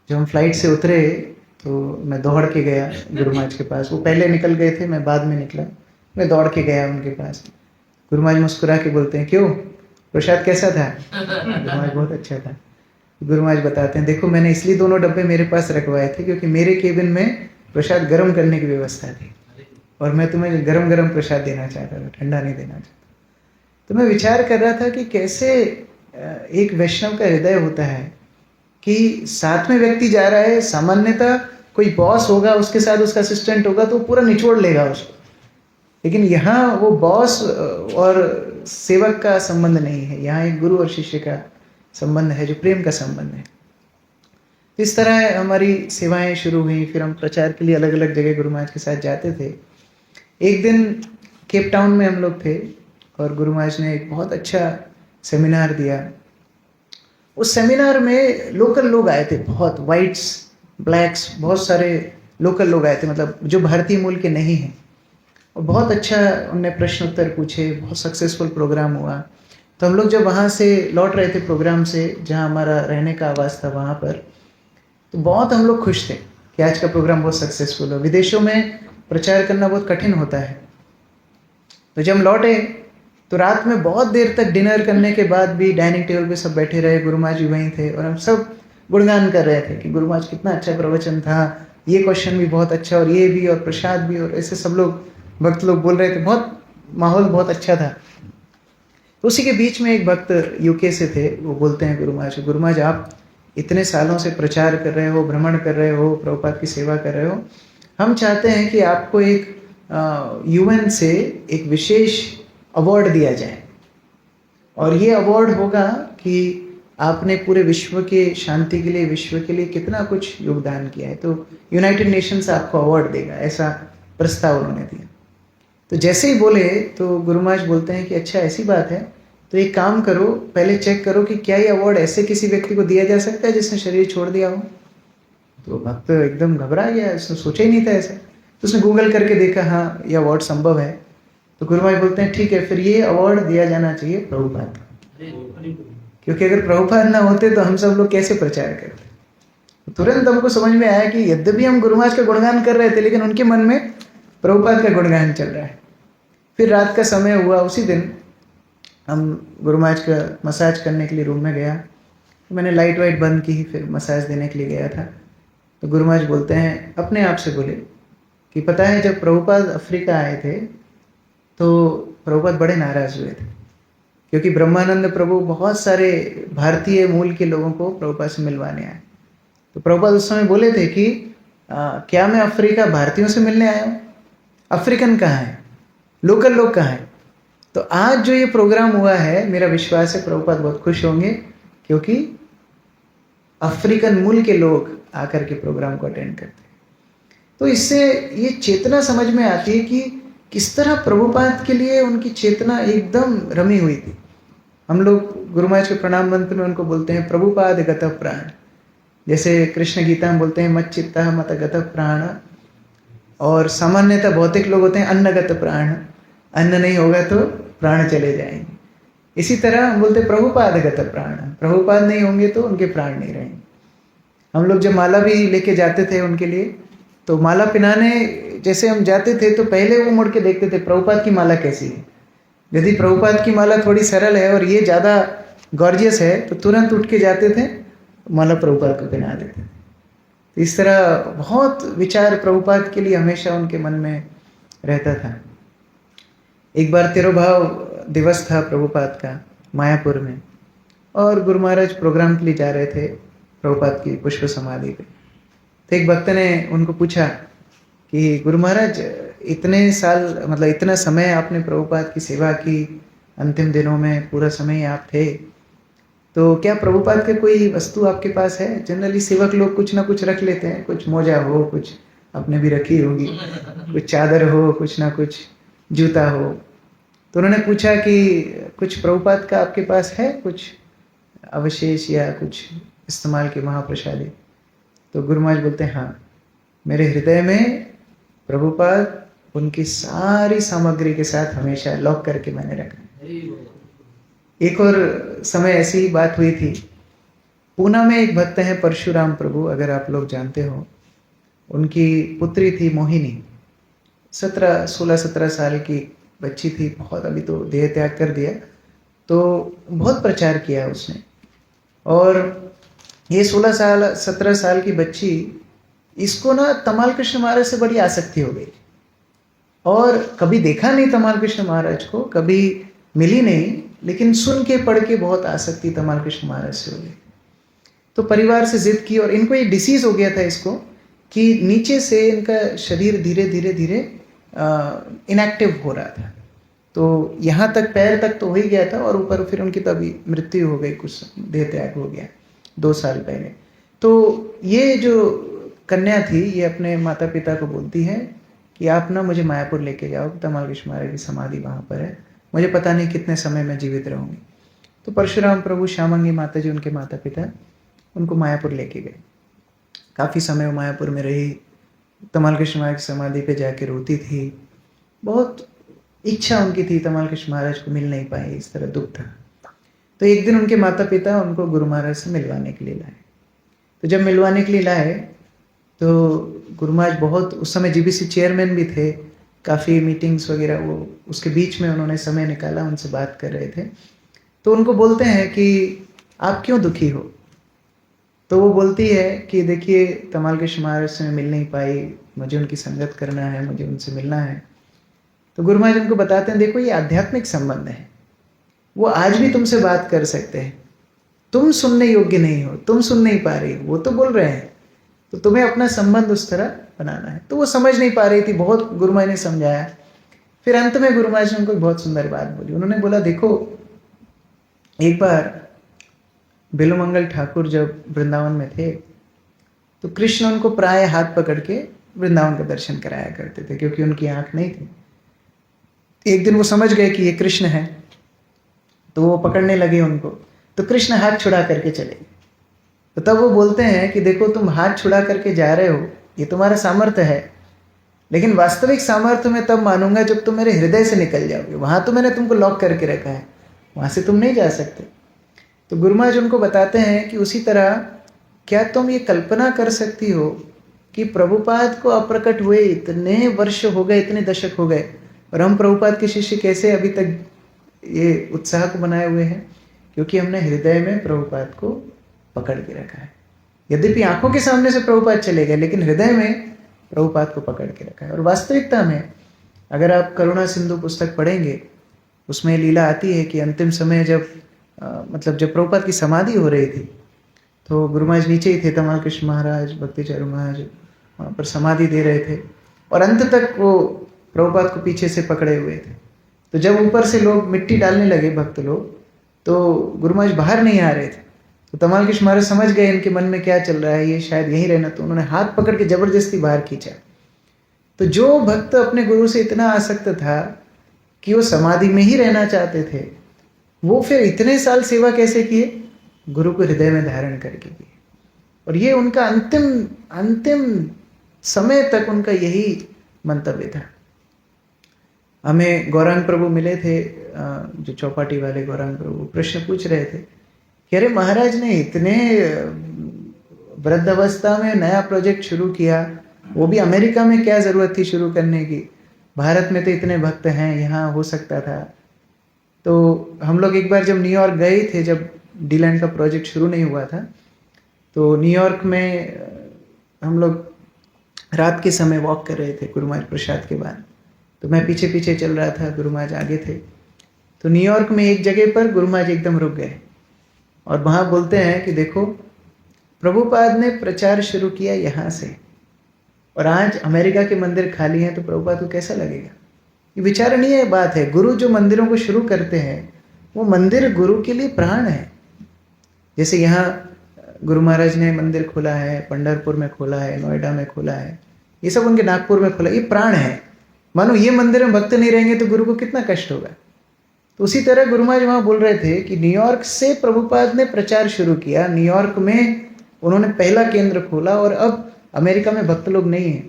जब हम फ्लाइट से उतरे तो मैं दौड़ के गया गुरु महाराज के पास। वो पहले निकल गए थे, मैं बाद में निकला। मैं दौड़ के गया उनके पास। गुरु महाराज मुस्कुरा के बोलते हैं क्यों, प्रसाद कैसा था? गुरु महाराज बहुत अच्छा था। गुरु महाराज बताते हैं देखो मैंने इसलिए दोनों डब्बे मेरे पास रखवाए थे क्योंकि मेरे केबिन में प्रसाद गर्म करने की व्यवस्था थी, और मैं तुम्हें गरम गरम प्रसाद देना चाहता था, ठंडा नहीं देना चाहता। तो मैं विचार कर रहा था कि कैसे एक वैष्णव का हृदय होता है कि साथ में व्यक्ति जा रहा है, सामान्यतः कोई बॉस होगा, उसके साथ उसका असिस्टेंट होगा तो पूरा निचोड़ लेगा उसको, लेकिन यहाँ वो बॉस और सेवक का संबंध नहीं है, यहाँ एक गुरु और शिष्य का संबंध है, जो प्रेम का संबंध है। इस तरह हमारी सेवाएं शुरू हुई। फिर हम प्रचार के लिए अलग अलग जगह गुरु महाराज के साथ जाते थे। एक दिन केप टाउन में हम लोग थे और गुरु महाराज ने एक बहुत अच्छा सेमिनार दिया। उस सेमिनार में लोकल लोग आए थे, बहुत वाइट्स, ब्लैक्स, बहुत सारे लोकल लोग आए थे, मतलब जो भारतीय मूल के नहीं हैं। और बहुत अच्छा उनने प्रश्न उत्तर पूछे, बहुत सक्सेसफुल प्रोग्राम हुआ। तो हम लोग जब वहाँ से लौट रहे थे प्रोग्राम से, जहाँ हमारा रहने का आवास था वहाँ पर, तो बहुत हम लोग खुश थे कि आज का प्रोग्राम बहुत सक्सेसफुल हो। विदेशों में प्रचार करना बहुत कठिन होता है। तो जब हम लौटे तो रात में बहुत देर तक डिनर करने के बाद भी डाइनिंग टेबल पे सब बैठे रहे, गुरु महाराज जी वहीं थे, और हम सब गुणगान कर रहे थे कि गुरु महाराज कितना अच्छा प्रवचन था, ये क्वेश्चन भी बहुत अच्छा, और ये भी, और प्रसाद भी, और ऐसे सब लोग भक्त लोग बोल रहे थे। बहुत माहौल बहुत अच्छा था। उसी के बीच में एक भक्त यूके से थे, वो बोलते हैं गुरु महाराज आप इतने सालों से प्रचार कर रहे हो, भ्रमण कर रहे हो, प्रभुपाद की सेवा कर रहे हो, हम चाहते हैं कि आपको एक यूएन से एक विशेष अवार्ड दिया जाए, और ये अवार्ड होगा कि आपने पूरे विश्व के शांति के लिए, विश्व के लिए कितना कुछ योगदान किया है, तो यूनाइटेड नेशंस आपको अवार्ड देगा, ऐसा प्रस्ताव उन्होंने दिया। तो जैसे ही बोले तो गुरु महाराज बोलते हैं कि अच्छा ऐसी बात है, तो एक काम करो, पहले चेक करो कि क्या ये अवार्ड ऐसे किसी व्यक्ति को दिया जा सकता है जिसने शरीर छोड़ दिया हो। तो भक्त एकदम घबरा गया, उसने सोचा ही नहीं था ऐसा। तो उसने गूगल करके देखा, हाँ ये अवार्ड संभव है। तो गुरु महाराज बोलते हैं ठीक है, फिर ये अवार्ड दिया जाना चाहिए प्रभुपाद को, क्योंकि अगर प्रभुपाद ना होते तो हम सब लोग कैसे प्रचार करते। तो तुरंत हमको समझ में आया कि यद्यपि हम गुरु महाराज का गुणगान कर रहे थे, लेकिन उनके मन में प्रभुपाद का गुणगान चल रहा है। फिर रात का समय हुआ, उसी दिन हम गुरु महाराज का मसाज करने के लिए रूम में गया, तो मैंने लाइट वाइट बंद की, फिर मसाज देने के लिए गया था। तो गुरु महाराज बोलते हैं, अपने आप से बोले कि पता है जब प्रभुपाद अफ्रीका आए थे तो प्रभुपाद बड़े नाराज हुए थे, क्योंकि ब्रह्मानंद प्रभु बहुत सारे भारतीय मूल के लोगों को प्रभुपाद से मिलवाने आए। तो प्रभुपाद उस समय बोले थे कि क्या मैं अफ्रीका भारतीयों से मिलने आया हूँ? अफ्रीकन कहाँ है, लोकल लोग कहाँ हैं? तो आज जो ये प्रोग्राम हुआ है, मेरा विश्वास है प्रभुपाद बहुत खुश होंगे, क्योंकि अफ्रीकन मूल के लोग आकर के प्रोग्राम को अटेंड करते हैं। तो इससे ये चेतना समझ में आती है कि किस तरह प्रभुपाद के लिए उनकी चेतना एकदम रमी हुई थी। हम लोग गुरु महाराज के प्रणाम मंत्र में उनको बोलते हैं प्रभुपाद गतः प्राण, जैसे कृष्ण गीता में बोलते हैं मत चित्ता मत गतः प्राण, और सामान्यतः भौतिक लोग होते हैं अन्नगत प्राण, अन्न नहीं होगा तो प्राण चले जाएंगे। इसी तरह हम बोलते प्रभुपाद गत प्राण, प्रभुपाद नहीं होंगे तो उनके प्राण नहीं रहेंगे। हम लोग जब माला भी लेके जाते थे उनके लिए, तो माला पिनाने जैसे हम जाते थे तो पहले वो मुड़ के देखते थे प्रभुपाद की माला कैसी है। यदि प्रभुपाद की माला थोड़ी सरल है और ये ज़्यादा गॉर्जियस है तो तुरंत उठ के जाते थे, माला प्रभुपाद को पहना देते थे। तो इस तरह बहुत विचार प्रभुपाद के लिए हमेशा उनके मन में रहता था। एक बार तिरुभाव दिवस था प्रभुपाद का मायापुर में, और गुरु महाराज प्रोग्राम के लिए जा रहे थे प्रभुपाद की पुष्प समाधि पे। तो एक भक्त ने उनको पूछा कि गुरु महाराज इतने साल, मतलब इतना समय आपने प्रभुपाद की सेवा की, अंतिम दिनों में पूरा समय ही आप थे, तो क्या प्रभुपाद का कोई वस्तु आपके पास है? जनरली सेवक लोग कुछ ना कुछ रख लेते हैं, कुछ मोजा हो, कुछ आपने भी रखी होगी, कुछ चादर हो, कुछ ना कुछ जूता हो। तो उन्होंने पूछा कि कुछ प्रभुपाद का आपके पास है, कुछ अवशेष या कुछ इस्तेमाल के महाप्रसादी? तो गुरु महाराज बोलते हैं हाँ, मेरे हृदय में प्रभुपाद उनकी सारी सामग्री के साथ हमेशा लॉक करके मैंने रखा। एक और समय ऐसी ही बात हुई थी, पूना में एक भक्त हैं परशुराम प्रभु, अगर आप लोग जानते हो। उनकी पुत्री थी मोहिनी, 16-17 साल की बच्ची थी, बहुत, अभी तो देह त्याग कर दिया। तो बहुत प्रचार किया उसने, और ये 16-17 साल की बच्ची, इसको ना तमाल कृष्ण महाराज से बड़ी आसक्ति हो गई, और कभी देखा नहीं तमाल कृष्ण महाराज को, कभी मिली नहीं, लेकिन सुन के पढ़ के बहुत आसक्ति तमाल कृष्ण महाराज से हो गई। तो परिवार से जिद की, और इनको ये डिसीज हो गया था इसको कि नीचे से इनका शरीर धीरे धीरे धीरे इनएक्टिव हो रहा था। तो यहाँ तक, पैर तक तो हो ही गया था, और ऊपर फिर उनकी तभी मृत्यु हो गई, कुछ देह त्याग हो गया 2 साल पहले। तो ये जो कन्या थी, ये अपने माता पिता को बोलती है कि आप ना मुझे मायापुर लेके जाओ, तमाल कृष्ण महाराज की समाधि वहाँ पर है, मुझे पता नहीं कितने समय में जीवित रहूँगी। तो परशुराम प्रभु, श्यामंगी माता जी, उनके माता पिता, उनको मायापुर लेके गए। काफ़ी समय वो मायापुर में रही, तमाल कृष्ण महाराज की समाधि पे जाके रोती थी, बहुत इच्छा उनकी थी, तमाल कृष्ण महाराज को मिल नहीं पाए, इस तरह दुख था। तो एक दिन उनके माता पिता उनको गुरु महाराज से मिलवाने के लिए लाए। तो जब मिलवाने के लिए लाए तो गुरु महाराज बहुत, उस समय जीबीसी चेयरमैन भी थे, काफ़ी मीटिंग्स वगैरह, वो उसके बीच में उन्होंने समय निकाला, उनसे बात कर रहे थे। तो उनको बोलते हैं कि आप क्यों दुखी हो? तो वो बोलती है कि देखिए, तमाल कृष्ण महाराज से मैं मिल नहीं पाई, मुझे उनकी संगत करना है, मुझे उनसे मिलना है। तो गुरु महाराज उनको बताते हैं, देखो ये आध्यात्मिक संबंध है, वो आज भी तुमसे बात कर सकते हैं, तुम सुनने योग्य नहीं हो, तुम सुन नहीं पा रही हो, वो तो बोल रहे हैं, तो तुम्हें अपना संबंध उस तरह बनाना है। तो वो समझ नहीं पा रही थी, बहुत गुरु माँ ने समझाया। फिर अंत में गुरु माँ ने उनको बहुत सुंदर बात बोली। उन्होंने बोला, देखो एक बार बिल्वमंगल ठाकुर जब वृंदावन में थे तो कृष्ण उनको प्राय हाथ पकड़ के वृंदावन का दर्शन कराया करते थे, क्योंकि उनकी आंख नहीं थी। एक दिन वो समझ गए कि ये कृष्ण है, तो वो पकड़ने लगे उनको, तो कृष्ण हाथ छुड़ा करके चले गए। तो तब वो बोलते हैं कि देखो तुम हाथ छुड़ा करके जा रहे हो, ये तुम्हारा सामर्थ्य है, लेकिन वास्तविक सामर्थ्य मैं तब मानूंगा जब तुम मेरे हृदय से निकल जाओगे। वहां तो मैंने तुमको लॉक करके रखा है, वहां से तुम नहीं जा सकते। तो गुरु महाराज उनको बताते हैं कि उसी तरह क्या तुम ये कल्पना कर सकती हो कि प्रभुपाद को अप्रकट हुए इतने वर्ष हो गए, इतने दशक हो गए, और हम प्रभुपाद के शिष्य कैसे अभी तक ये उत्साह को बनाए हुए हैं? क्योंकि हमने हृदय में प्रभुपाद को पकड़ के रखा है। यद्यपि आंखों के सामने से प्रभुपाद चले गए, लेकिन हृदय में प्रभुपाद को पकड़ के रखा है। और वास्तविकता में अगर आप करुणा सिंधु पुस्तक पढ़ेंगे, उसमें लीला आती है कि अंतिम समय जब जब प्रभुपाद की समाधि हो रही थी, तो गुरु महाराज नीचे ही थे, तमाल कृष्ण महाराज, भक्तिचारू महाराज वहाँ पर समाधि दे रहे थे, और अंत तक वो प्रभुपाद को पीछे से पकड़े हुए थे। तो जब ऊपर से लोग मिट्टी डालने लगे, भक्त लोग, तो गुरु महाराज बाहर नहीं आ रहे थे। तो तमाल कृष्ण महाराज समझ गए इनके मन में क्या चल रहा है, ये शायद यहीं रहना, तो उन्होंने हाथ पकड़ के जबरदस्ती बाहर खींचा। तो जो भक्त अपने गुरु से इतना आसक्त था कि वो समाधि में ही रहना चाहते थे, वो फिर इतने साल सेवा कैसे किए? गुरु को हृदय में धारण करके किए। और ये उनका अंतिम समय तक उनका यही मंतव्य था। हमें गौरांग प्रभु मिले थे, जो चौपाटी वाले गौरांग प्रभु, प्रश्न पूछ रहे थे कि अरे महाराज ने इतने वृद्ध अवस्था में नया प्रोजेक्ट शुरू किया, वो भी अमेरिका में क्या जरूरत थी शुरू करने की? भारत में तो इतने भक्त हैं, यहाँ हो सकता था। तो हम लोग एक बार जब न्यूयॉर्क गए थे, जब डीलैंड का प्रोजेक्ट शुरू नहीं हुआ था, तो न्यूयॉर्क में हम लोग रात के समय वॉक कर रहे थे गुरु महाराज प्रसाद के बाद। तो मैं पीछे पीछे चल रहा था, गुरु महाराज आगे थे। तो न्यूयॉर्क में एक जगह पर गुरु महाराज एकदम रुक गए, और वहाँ बोलते हैं कि देखो प्रभुपाद ने प्रचार शुरू किया यहाँ से, और आज अमेरिका के मंदिर खाली हैं, तो प्रभुपाद को कैसा लगेगा? ये विचारणीय बात है। गुरु जो मंदिरों को शुरू करते हैं, वो मंदिर गुरु के लिए प्राण है। जैसे यहाँ गुरु महाराज ने मंदिर खोला है, पंढरपुर में खोला है, नोएडा में खोला है, ये सब उनके नागपुर में खोला, ये प्राण है। मानो ये मंदिर में भक्त नहीं रहेंगे तो गुरु को कितना कष्ट होगा। तो उसी तरह गुरु महाराज वहाँ बोल रहे थे कि न्यूयॉर्क से प्रभुपाद ने प्रचार शुरू किया, न्यूयॉर्क में उन्होंने पहला केंद्र खोला, और अब अमेरिका में भक्त लोग नहीं हैं,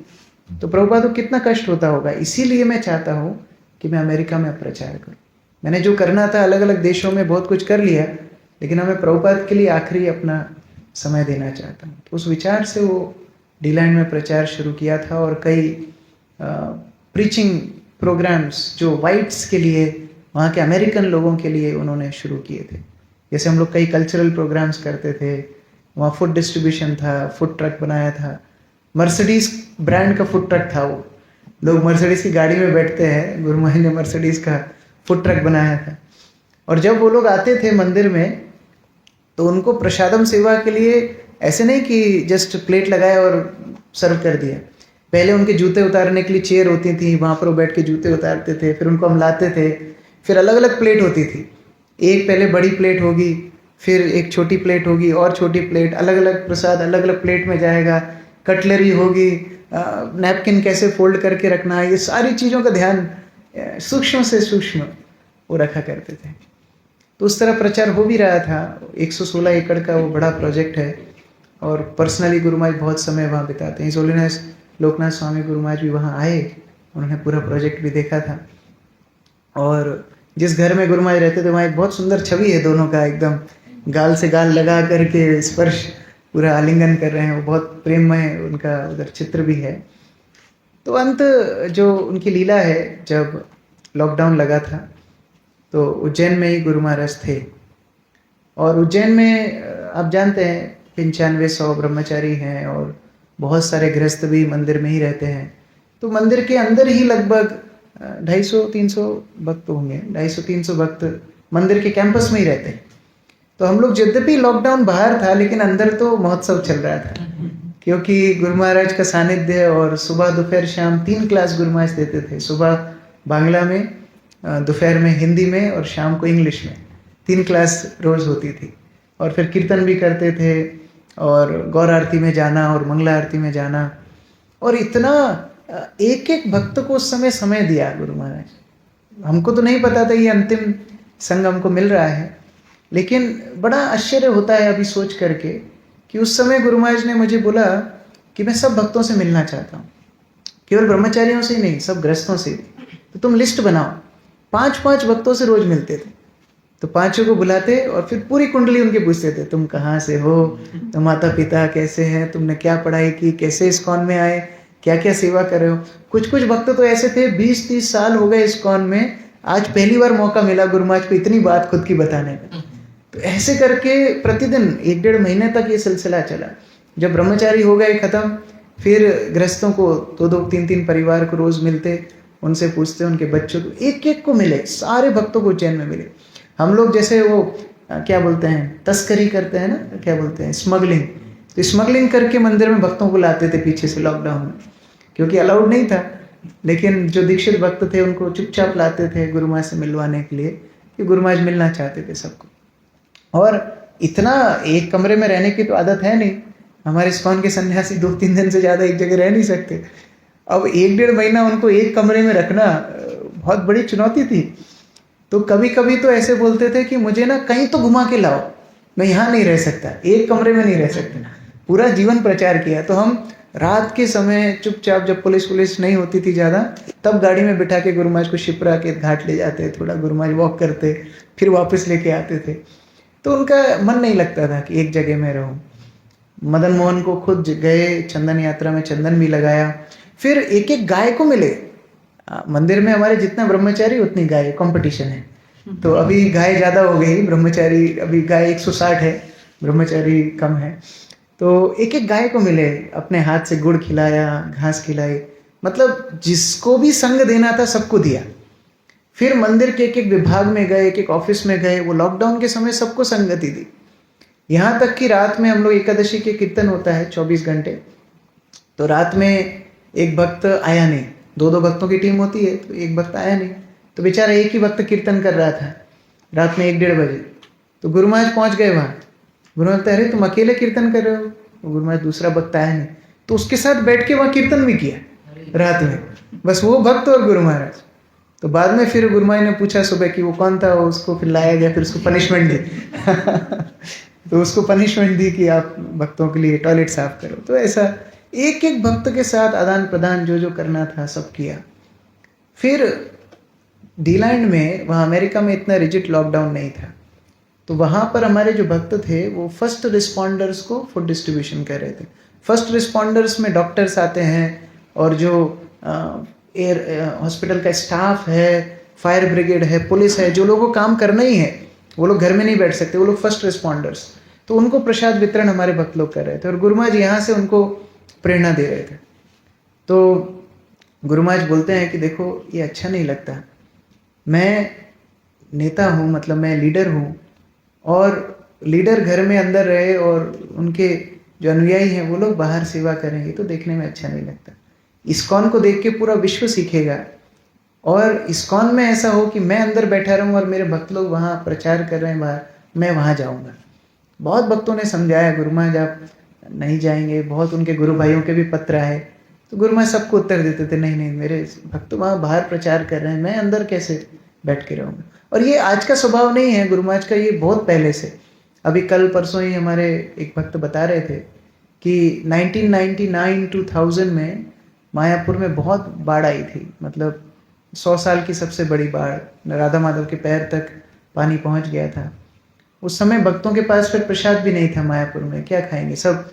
तो प्रभुपाद को कितना कष्ट होता होगा। इसीलिए मैं चाहता हूँ कि मैं अमेरिका में प्रचार करूँ। मैंने जो करना था अलग अलग देशों में बहुत कुछ कर लिया, लेकिन हमें प्रभुपाद के लिए आखिरी अपना समय देना चाहता हूँ। तो उस विचार से वो डीलैंड में प्रचार शुरू किया था, और कई प्रीचिंग प्रोग्राम्स जो वाइट्स के लिए, वहाँ के अमेरिकन लोगों के लिए उन्होंने शुरू किए थे। जैसे हम लोग कई कल्चरल प्रोग्राम्स करते थे, वहाँ फूड डिस्ट्रीब्यूशन था, फूड ट्रक बनाया था, मर्सिडीज ब्रांड का फूड ट्रक था। वो लोग मर्सिडीज की गाड़ी में बैठते हैं, गुरु महाराज ने मर्सिडीज का फूड ट्रक बनाया था। और जब वो लोग आते थे मंदिर में, तो उनको प्रसादम सेवा के लिए ऐसे नहीं कि जस्ट प्लेट लगाया और सर्व कर दिया। पहले उनके जूते उतारने के लिए चेयर होती थी, वहाँ पर वो बैठ के जूते उतारते थे, फिर उनको हम लाते थे। फिर अलग अलग प्लेट होती थी, एक पहले बड़ी प्लेट होगी, फिर एक छोटी प्लेट होगी, और छोटी प्लेट, अलग अलग प्रसाद अलग अलग प्लेट में जाएगा, कटलरी होगी, नैपकिन कैसे फोल्ड करके रखना है, ये सारी चीज़ों का ध्यान सूक्ष्म से सूक्ष्म वो रखा करते थे। तो उस तरह प्रचार हो भी रहा था। 116 एकड़ का वो बड़ा प्रोजेक्ट है, और पर्सनली गुरु महाराज बहुत समय वहाँ बिताते हैं। हिज होलीनेस लोकनाथ स्वामी गुरु महाराज भी वहाँ आए, उन्होंने पूरा प्रोजेक्ट भी देखा था। और जिस घर में गुरु महाराज रहते थे, वहाँ एक बहुत सुंदर छवि है दोनों का, एकदम गाल से गाल लगा करके स्पर्श, पूरा आलिंगन कर रहे हैं। वो बहुत प्रेममय उनका उधर चित्र भी है। तो अंत जो उनकी लीला है, जब लॉकडाउन लगा था तो उज्जैन में ही गुरु महाराज थे। और उज्जैन में आप जानते हैं 9500 ब्रह्मचारी हैं, और बहुत सारे गृहस्थ भी मंदिर में ही रहते हैं। तो मंदिर के अंदर ही लगभग 250-300 भक्त होंगे, 250-300 भक्त मंदिर के कैंपस में ही रहते हैं। तो हम लोग यद्यपि लॉकडाउन बाहर था लेकिन अंदर तो महोत्सव चल रहा था, क्योंकि गुरु महाराज का सानिध्य है। और सुबह दोपहर शाम 3 क्लास गुरु महाराज देते थे, सुबह बांग्ला में, दोपहर में हिंदी में और शाम को इंग्लिश में। 3 क्लास रोज होती थी। और फिर कीर्तन भी करते थे और गौर आरती में जाना और मंगला आरती में जाना। और इतना एक एक भक्त को उस समय दिया गुरु महाराज। हमको तो नहीं पता था ये अंतिम संग हमको मिल रहा है, लेकिन बड़ा आश्चर्य होता है अभी सोच करके कि उस समय गुरु महाराज ने मुझे बोला कि मैं सब भक्तों से मिलना चाहता हूँ, केवल ब्रह्मचारियों से ही नहीं, सब गृहस्थों से भी। तो तुम लिस्ट बनाओ। 5-5 भक्तों से रोज मिलते थे। तो 5 को बुलाते और फिर पूरी कुंडली उनके पूछते थे, तुम कहाँ से हो, तुम माता पिता कैसे हैं, तुमने क्या पढ़ाई की, कैसे इस्कॉन में आए, क्या क्या सेवा कर रहे हो। कुछ कुछ भक्त तो ऐसे थे 20-30 साल हो गए इस्कॉन में, आज पहली बार मौका मिला गुरु महाराज को इतनी बात खुद की बताने का। तो ऐसे करके प्रतिदिन 1-1.5 महीने तक ये सिलसिला चला। जब ब्रह्मचारी हो गए खत्म, फिर गृहस्थों को 2-2, 3-3 परिवार को रोज मिलते, उनसे पूछते, उनके बच्चों को एक एक को मिले, सारे भक्तों को उज्जैन में मिले। हम लोग जैसे वो क्या बोलते हैं, तस्करी करते हैं ना, क्या बोलते हैं, स्मगलिंग। तो स्मगलिंग करके मंदिर में भक्तों को लाते थे पीछे से लॉकडाउन में, क्योंकि अलाउड नहीं था। लेकिन जो दीक्षित भक्त थे उनको चुपचाप लाते थे गुरु महाराज से मिलवाने के लिए, कि गुरु महाराज मिलना चाहते थे सबको। और इतना एक कमरे में रहने की तो आदत है नहीं, हमारे इस्कॉन के सन्यासी 2-3 दिन से ज़्यादा एक जगह रह नहीं सकते। अब 1-1.5 महीना उनको एक कमरे में रखना बहुत बड़ी चुनौती थी। तो कभी कभी तो ऐसे बोलते थे कि मुझे ना कहीं तो घुमा के लाओ, मैं यहाँ नहीं रह सकता, एक कमरे में नहीं रह सकता। पूरा जीवन प्रचार किया। तो हम रात के समय चुपचाप, जब पुलिस नहीं होती थी ज़्यादा, तब गाड़ी में बिठा के गुरु महाराज को शिप्रा के घाट ले जाते, थोड़ा गुरु महाराज वॉक करते, फिर वापस लेके आते थे। तो उनका मन नहीं लगता था कि एक जगह में रहूं। मदन मोहन को खुद गए चंदन यात्रा में, चंदन भी लगाया। फिर एक एक गाय को मिले। मंदिर में हमारे जितना ब्रह्मचारी उतनी गाय, कंपटीशन है। तो अभी गाय ज़्यादा हो गई, ब्रह्मचारी अभी गाय 160 है, ब्रह्मचारी कम है। तो एक एक गाय को मिले, अपने हाथ से गुड़ खिलाया, घास खिलाई, मतलब जिसको भी संग देना था सबको दिया। फिर मंदिर के एक एक विभाग में गए, एक एक ऑफिस में गए। वो लॉकडाउन के समय सबको संगति दी। यहाँ तक कि रात में हम लोग एकादशी के कीर्तन होता है 24 घंटे, तो रात में एक भक्त आया नहीं, 2-2 भक्तों की टीम होती है, तो एक भक्त आया नहीं। तो बेचारा एक ही भक्त कीर्तन कर रहा था रात में 1-1.5 बजे। तो गुरु महाराज पहुँच गए वहाँ। गुरु महाराज, अरे तुम अकेले कीर्तन कर रहे हो? तो गुरु महाराज, दूसरा भक्त आया नहीं। तो उसके साथ बैठ के वहाँ कीर्तन भी किया रात में, बस वो भक्त और गुरु महाराज। तो बाद में फिर गुरु महाराज ने पूछा सुबह कि वो कौन था, उसको फिर लाया गया, फिर उसको पनिशमेंट दी। तो उसको पनिशमेंट दी कि आप भक्तों के लिए टॉयलेट साफ करो। तो ऐसा एक एक भक्त के साथ आदान प्रदान जो जो करना था सब किया। फिर डीलैंड में, वहाँ अमेरिका में इतना रिजिड लॉकडाउन नहीं था, तो वहाँ पर हमारे जो भक्त थे वो फर्स्ट रिस्पॉन्डर्स को फूड डिस्ट्रीब्यूशन कर रहे थे। फर्स्ट रिस्पॉन्डर्स में डॉक्टर्स आते हैं और जो एयर हॉस्पिटल का स्टाफ है, फायर ब्रिगेड है, पुलिस है, जो लोगों को काम करना ही है, वो लोग घर में नहीं बैठ सकते, वो लोग फर्स्ट रिस्पॉन्डर्स। तो उनको प्रसाद वितरण हमारे भक्त लोग कर रहे थे और गुरु महाराज यहाँ से उनको प्रेरणा दे रहे थे। तो गुरु महाराज बोलते हैं कि देखो ये अच्छा नहीं लगता, मैं नेता हूँ, मतलब मैं लीडर हूँ, और लीडर घर में अंदर रहे और उनके जो अनुयायी हैं वो लोग बाहर सेवा करेंगे, तो देखने में अच्छा नहीं लगता। इस्कॉन को देख के पूरा विश्व सीखेगा, और इस्कॉन में ऐसा हो कि मैं अंदर बैठा रहूं और मेरे भक्त लोग वहाँ प्रचार कर रहे हैं बाहर, मैं वहाँ जाऊँगा। बहुत भक्तों ने समझाया गुरु महाराज आप नहीं जाएंगे, बहुत उनके गुरु भाइयों के भी पत्र आए, तो गुरु महाराज सबको उत्तर देते थे, नहीं नहीं मेरे भक्त वहाँ बाहर प्रचार कर रहे हैं, मैं अंदर कैसे बैठ के रहूँगा। और ये आज का स्वभाव नहीं है गुरु महाराज का, ये बहुत पहले से। अभी कल परसों ही हमारे एक भक्त बता रहे थे कि 1999-2000 में मायापुर में बहुत बाढ़ आई थी, मतलब 100 साल की सबसे बड़ी बाढ़, राधा माधव के पैर तक पानी पहुंच गया था। उस समय भक्तों के पास फिर प्रसाद भी नहीं था मायापुर में, क्या खाएंगे, सब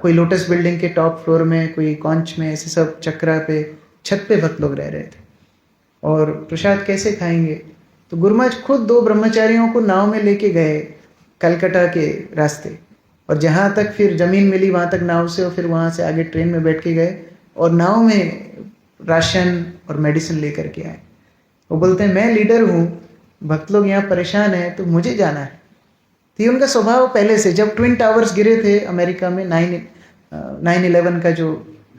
कोई लोटस बिल्डिंग के टॉप फ्लोर में, कोई कॉन्च में, ऐसे सब चक्रा पे, छत पे भक्त लोग रह रहे थे, और प्रसाद कैसे खाएंगे। तो गुरु महाराज खुद 2 ब्रह्मचारियों को नाव में लेके गए कलकत्ता के रास्ते, और जहाँ तक फिर ज़मीन मिली वहाँ तक नाव से, और फिर वहाँ से आगे ट्रेन में बैठ के गए और नाव में राशन और मेडिसिन लेकर के आए। वो बोलते हैं मैं लीडर हूँ, भक्त लोग यहाँ परेशान हैं, तो मुझे जाना है। तो ये उनका स्वभाव पहले से, जब ट्विन टावर्स गिरे थे अमेरिका में 9/11 का जो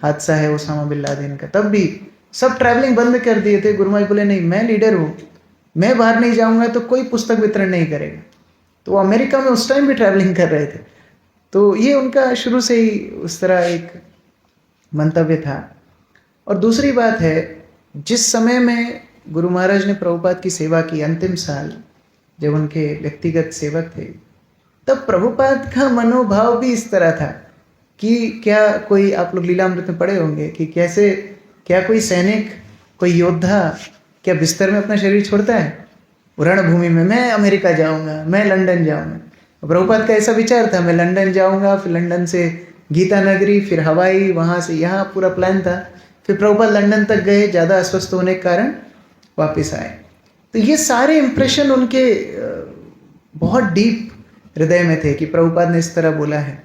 हादसा है ओसामा बिन लादेन का, तब भी सब ट्रैवलिंग बंद कर दिए थे। गुरु महाराज बोले नहीं, मैं लीडर हूँ, मैं बाहर नहीं जाऊँगा तो कोई पुस्तक वितरण नहीं करेगा। तो वो अमेरिका में उस टाइम भी ट्रैवलिंग कर रहे थे। तो ये उनका शुरू से ही उस तरह एक मंतव्य था। और दूसरी बात है, जिस समय में गुरु महाराज ने प्रभुपाद की सेवा की, अंतिम साल जब उनके व्यक्तिगत सेवक थे, तब प्रभुपाद का मनोभाव भी इस तरह था कि क्या कोई, आप लोग लीलामृत में पढ़े होंगे कि कैसे, क्या कोई सैनिक, कोई योद्धा क्या बिस्तर में अपना शरीर छोड़ता है? रणभूमि में मैं अमेरिका जाऊंगा, मैं लंदन जाऊंगा। प्रभुपाद का ऐसा विचार था, मैं लंदन जाऊंगा, फिर लंदन से गीता नगरी, फिर हवाई, वहाँ से यहाँ, पूरा प्लान था। फिर प्रभुपाद लंदन तक गए, ज़्यादा अस्वस्थ होने के कारण वापस आए। तो ये सारे इम्प्रेशन उनके बहुत डीप हृदय में थे कि प्रभुपाद ने इस तरह बोला है।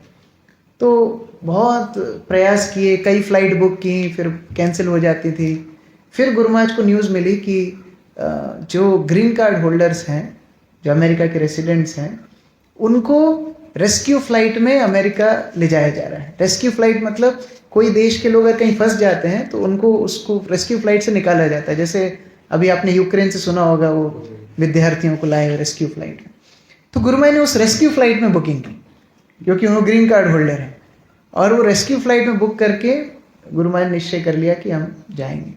तो बहुत प्रयास किए, कई फ्लाइट बुक की, फिर कैंसिल हो जाती थी। फिर गुरु महाराज को न्यूज़ मिली कि जो ग्रीन कार्ड होल्डर्स हैं, जो अमेरिका के रेसिडेंट्स हैं, उनको रेस्क्यू फ्लाइट में अमेरिका ले जाया जा रहा है। रेस्क्यू फ्लाइट मतलब कोई देश के लोग अगर कहीं फंस जाते हैं तो उनको उसको रेस्क्यू फ्लाइट से निकाला जाता है। जैसे अभी आपने यूक्रेन से सुना होगा, वो विद्यार्थियों को लाए रेस्क्यू फ्लाइट में। तो गुरु महाराज ने उस रेस्क्यू फ्लाइट में बुकिंग की, क्योंकि वो ग्रीन कार्ड होल्डर है। और वो रेस्क्यू फ्लाइट में बुक करके गुरु महाराज ने निश्चय कर लिया कि हम जाएंगे।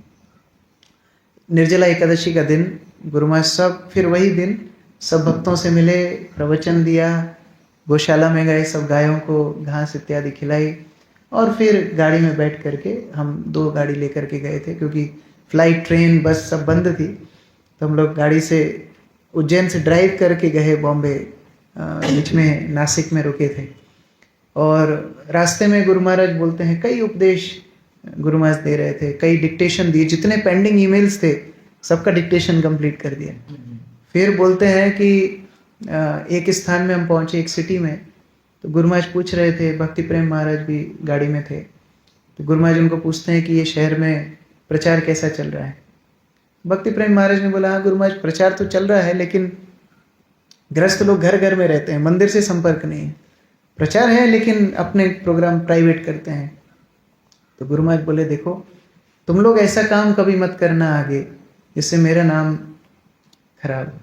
निर्जला एकादशी का दिन गुरु महाराज सब, फिर वही दिन सब भक्तों से मिले, प्रवचन दिया, गौशाला में गए, सब गायों को घास इत्यादि खिलाई, और फिर गाड़ी में बैठ करके, हम 2 गाड़ी लेकर के गए थे क्योंकि फ्लाइट, ट्रेन, बस सब बंद थी। तो हम लोग गाड़ी से उज्जैन से ड्राइव करके गए बॉम्बे, बीच में नासिक में रुके थे। और रास्ते में गुरु महाराज बोलते हैं कई उपदेश गुरु महाराज दे रहे थे, कई डिक्टेशन दिए, जितने पेंडिंग ईमेल्स थे सबका डिक्टेशन कंप्लीट कर दिया। फिर बोलते हैं कि एक स्थान में हम पहुंचे, एक सिटी में, तो गुरु महाराज पूछ रहे थे, भक्ति प्रेम महाराज भी गाड़ी में थे, तो गुरु महाराज उनको पूछते हैं कि ये शहर में प्रचार कैसा चल रहा है। भक्ति प्रेम महाराज ने बोला, हाँ गुरु महाराज, प्रचार तो चल रहा है, लेकिन गृहस्थ लोग घर घर में रहते हैं, मंदिर से संपर्क नहीं है। प्रचार है लेकिन अपने प्रोग्राम प्राइवेट करते हैं। तो गुरु महाराज बोले, देखो तुम लोग ऐसा काम कभी मत करना आगे जिससे मेरा नाम खराब हो।